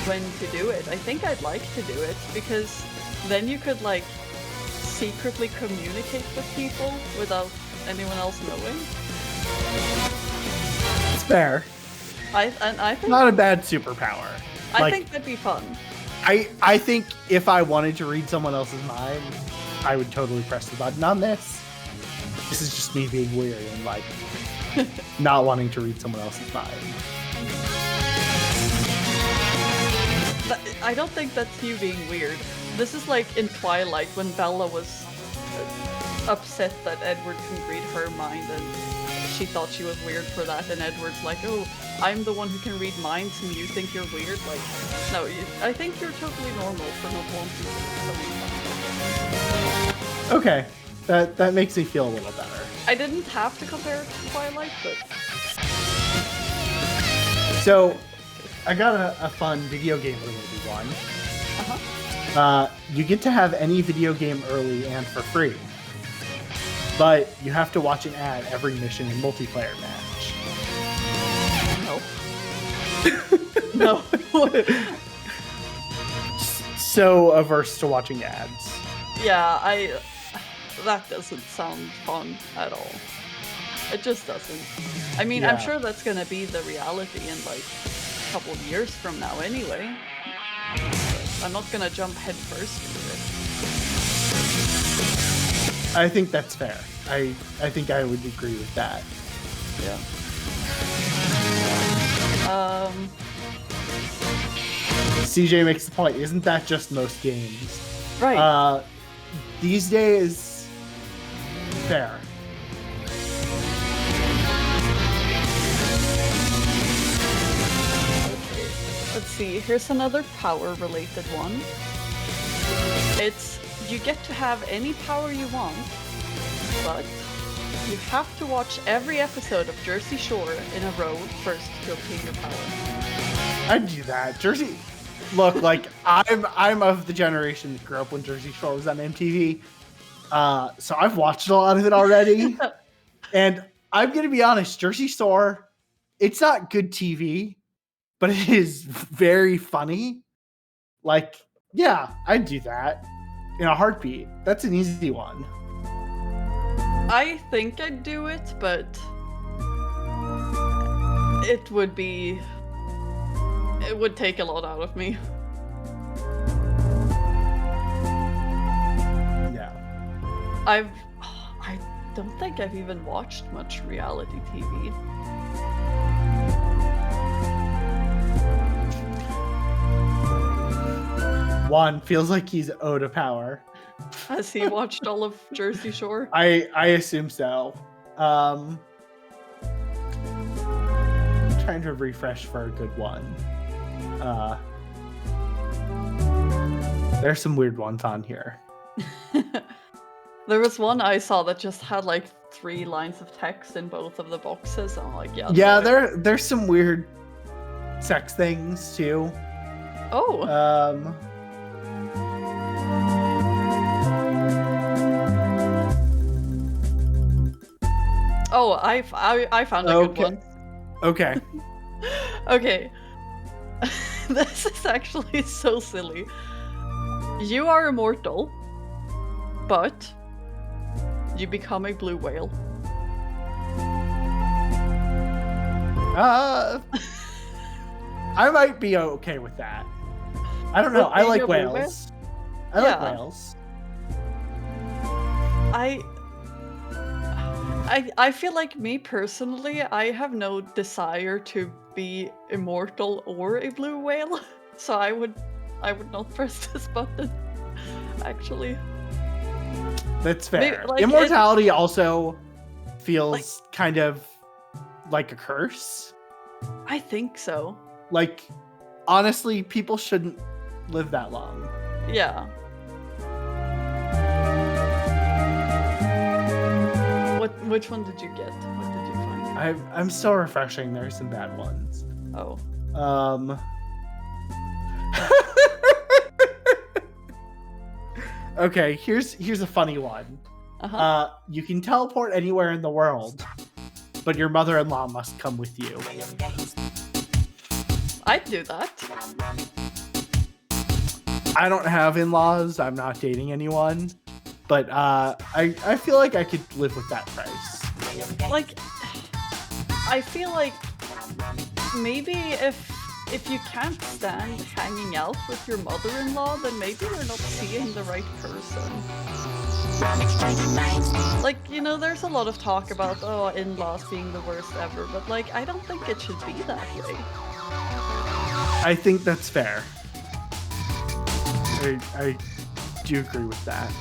when to do it. I think I'd like to do it because then you could like secretly communicate with people without anyone else knowing. It's fair. I think Not a bad superpower. I think that'd be fun. I think if I wanted to read someone else's mind, I would totally press the button on this. This is just me being weird and like not wanting to read someone else's mind. I don't think that's you being weird. This is like in Twilight when Bella was upset that Edward couldn't read her mind and she thought she was weird for that, and Edward's like, oh, I'm the one who can read minds and you think you're weird? Like, no, I think you're totally normal for not wanting to. Okay, that makes me feel a little better. I didn't have to compare it to Twilight, but... So, I got a fun video game related one. You get to have any video game early and for free. But you have to watch an ad every mission and multiplayer match. No. No. So averse to watching ads. Yeah, that doesn't sound fun at all. It just doesn't. I mean, Yeah. I'm sure that's gonna be the reality in like a couple of years from now anyway. But I'm not gonna jump headfirst into it. I think that's fair. I think I would agree with that. Yeah. CJ makes the point. Isn't that just most games? Right. These days, fair. Let's see. Here's another power-related one. It's you get to have any power you want, but you have to watch every episode of Jersey Shore in a row first to obtain your power. I'd do that. Jersey. Look, like I'm of the generation that grew up when Jersey Shore was on MTV, so I've watched a lot of it already. And I'm gonna be honest, Jersey Shore, it's not good TV, but it is very funny. Like, yeah, I'd do that in a heartbeat. That's an easy one. I think I'd do it, but it would take a lot out of me. Yeah. I don't think I've even watched much reality TV. Juan feels like he's owed a power. Has he watched all of Jersey Shore? I assume so. I'm trying to refresh for a good one. There's some weird ones on here. There was one I saw that just had like 3 lines of text in both of the boxes. I'm like, yeah. Yeah, no. there's some weird sex things too. Oh. Oh, I found a good one. Okay. Okay. This is actually so silly. You are immortal, but you become a blue whale. I might be okay with that. I don't know. I like whales. I like whales. I feel like me personally, I have no desire to be immortal or a blue whale, so I would not press this button. Actually, that's fair. Maybe, like, immortality also feels kind of like a curse. I think so. Like, honestly, people shouldn't live that long. Yeah. Which one did you get? What did you find? I'm still refreshing. There's some bad ones. Oh. Okay, here's a funny one. You can teleport anywhere in the world, but your mother-in-law must come with you. I'd do that. I don't have in-laws. I'm not dating anyone. But I feel like I could live with that price. Like, I feel like maybe if you can't stand hanging out with your mother-in-law, then maybe you're not seeing the right person. Like, you know, there's a lot of talk about, oh, in-laws being the worst ever, but like, I don't think it should be that way. I think that's fair. I do agree with that.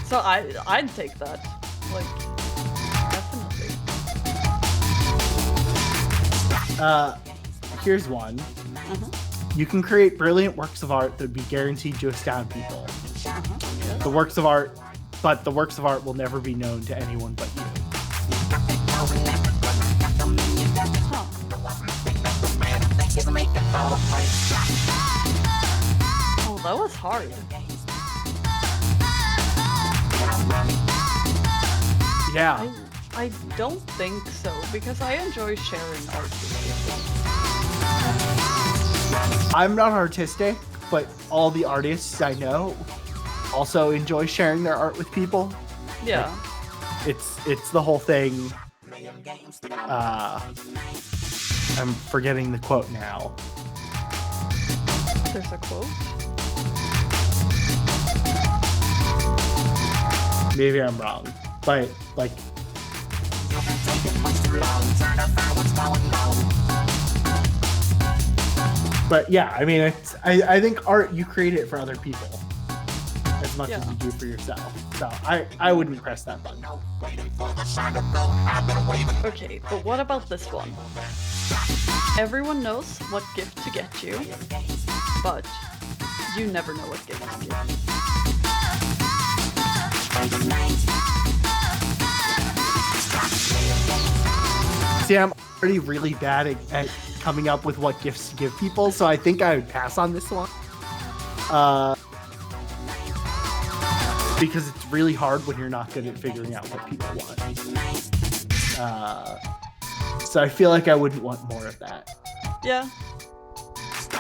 So I'd take that. Like, definitely. Here's one. You can create brilliant works of art that would be guaranteed to astound people. Yes. The works of art will never be known to anyone but you. Huh. Oh, that was hard. Yeah. I don't think so, because I enjoy sharing art with people. I'm not artistic, but all the artists I know also enjoy sharing their art with people. Yeah. Like, it's the whole thing. I'm forgetting the quote now. There's a quote. Maybe I'm wrong, but like. But yeah, I mean, I think art, you create it for other people as much as you do for yourself. So I wouldn't press that button. Okay, but what about this one? Everyone knows what gift to get you, but you never know what gift to get. See, I'm already really bad at coming up with what gifts to give people, so I think I would pass on this one. Because it's really hard when you're not good at figuring out what people want. So I feel like I wouldn't want more of that. Yeah.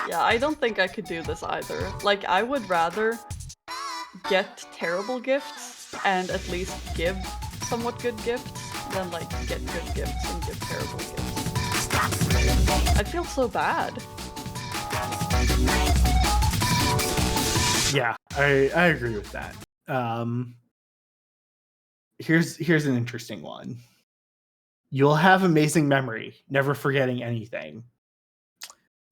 Yeah, I don't think I could do this either. Like, I would rather get terrible gifts and at least give somewhat good gifts than like get good gifts and give terrible gifts. I'd feel so bad. Yeah, I agree with that. Here's an interesting one. You'll have amazing memory, never forgetting anything.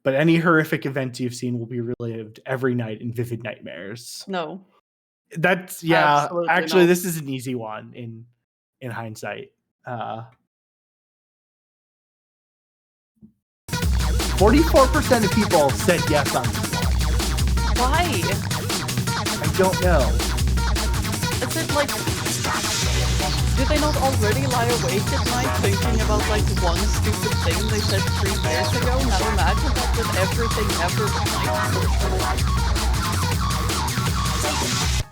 But any horrific events you've seen will be relived every night in vivid nightmares. No. That's Absolutely actually not. This is an easy one in hindsight. 44% of people said yes on this one. Why? I don't know. Is it like, do they not already lie awake at night thinking about like one stupid thing they said 3 years ago? Now imagine that with everything ever but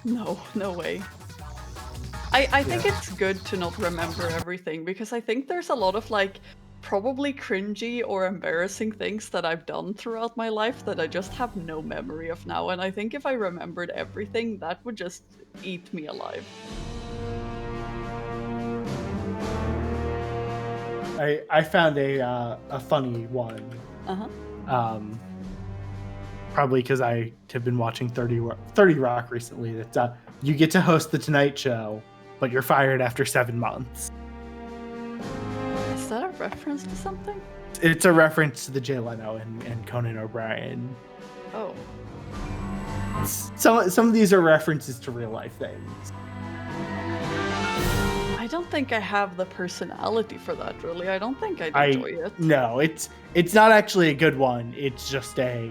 night. No way. I think it's good to not remember everything, because I think there's a lot of like probably cringy or embarrassing things that I've done throughout my life that I just have no memory of now, and I think if I remembered everything, that would just eat me alive. I found a funny one. Probably because I have been watching 30 Rock recently. That you get to host the Tonight Show, but you're fired after 7 months. Is that a reference to something? It's a reference to the Jay Leno and Conan O'Brien. Oh. Some of these are references to real life things. I don't think I have the personality for that, really. I don't think I'd enjoy it. No, it's not actually a good one. It's just a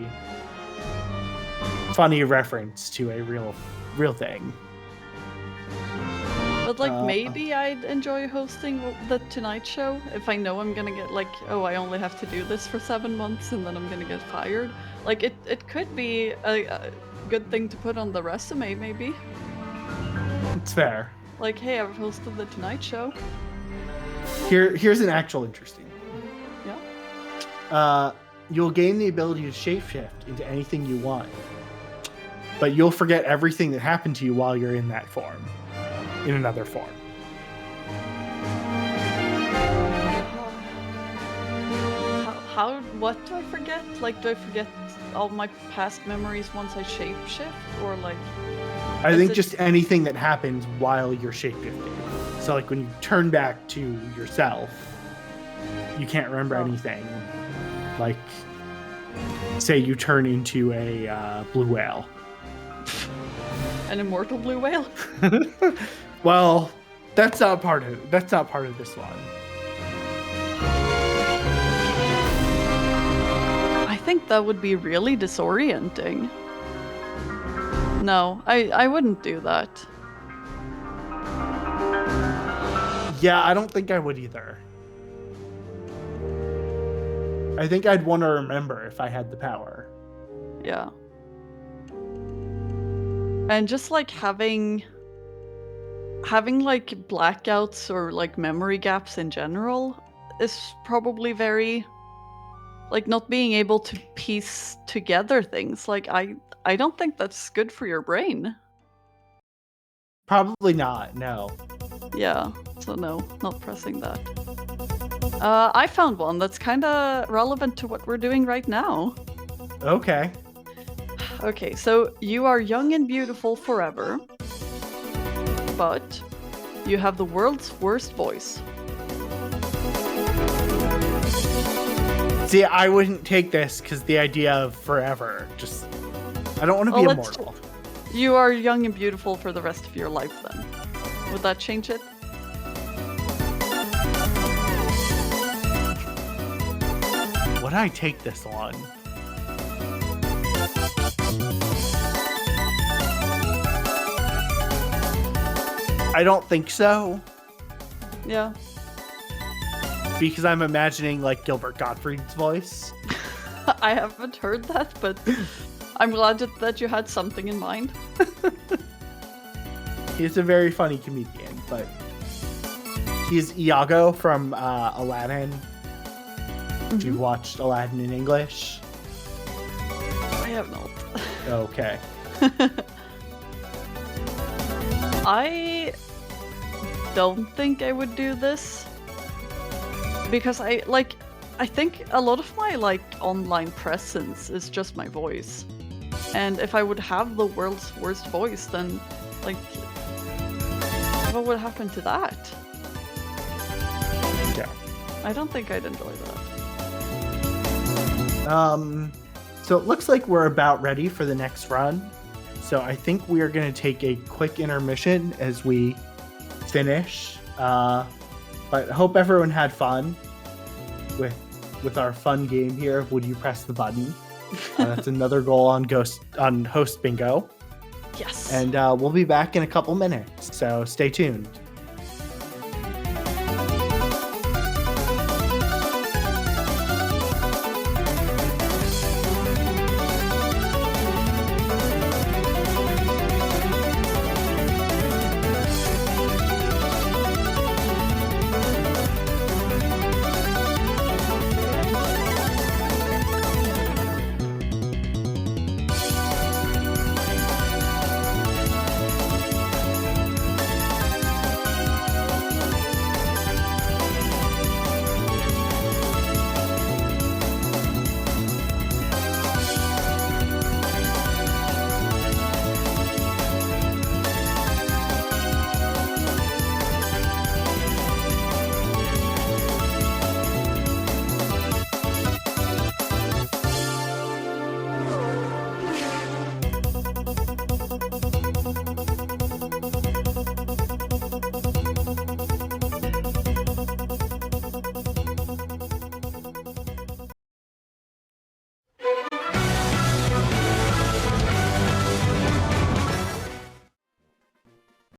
funny reference to a real thing. But like maybe I'd enjoy hosting the Tonight Show if I know I'm gonna get like, oh, I only have to do this for 7 months and then I'm gonna get fired. Like it could be a good thing to put on the resume, maybe. It's fair. Like, hey, I've hosted the Tonight Show. Here's an actual interesting one. Yeah. You'll gain the ability to shapeshift into anything you want, but you'll forget everything that happened to you while you're in that form. In another form. What do I forget? Like, do I forget all my past memories once I shapeshift, or like? I is think it- just anything that happens while you're shapeshifting. So like when you turn back to yourself, you can't remember anything. Like, say you turn into a blue whale. An immortal blue whale? Well, that's not part of this one. I think that would be really disorienting. No, I wouldn't do that. Yeah, I don't think I would either. I think I'd want to remember if I had the power. Yeah. And just like having like blackouts or like memory gaps in general is probably very, like, not being able to piece together things. Like, I don't think that's good for your brain. Probably not, no. Yeah, so no, not pressing that. I found one that's kind of relevant to what we're doing right now. Okay. Okay, so you are young and beautiful forever, but you have the world's worst voice. See, I wouldn't take this because the idea of forever, just... I don't want to be Well, let's- immortal. You are young and beautiful for the rest of your life then. Would that change it? Would I take this one? I don't think so, Yeah. because I'm imagining like Gilbert Gottfried's voice. I haven't heard that, but I'm glad that you had something in mind. He's a very funny comedian, but he's Iago from Aladdin. If you've watched Aladdin in English. I have not. Okay. I don't think I would do this because I think a lot of my like online presence is just my voice, and if I would have the world's worst voice, then like what would happen to that? Yeah. I don't think I'd enjoy that. So it looks like we're about ready for the next run. So I think we are going to take a quick intermission as we finish. But I hope everyone had fun with our fun game here. Would you press the button? That's another goal on Host Bingo. Yes. And we'll be back in a couple minutes. So stay tuned.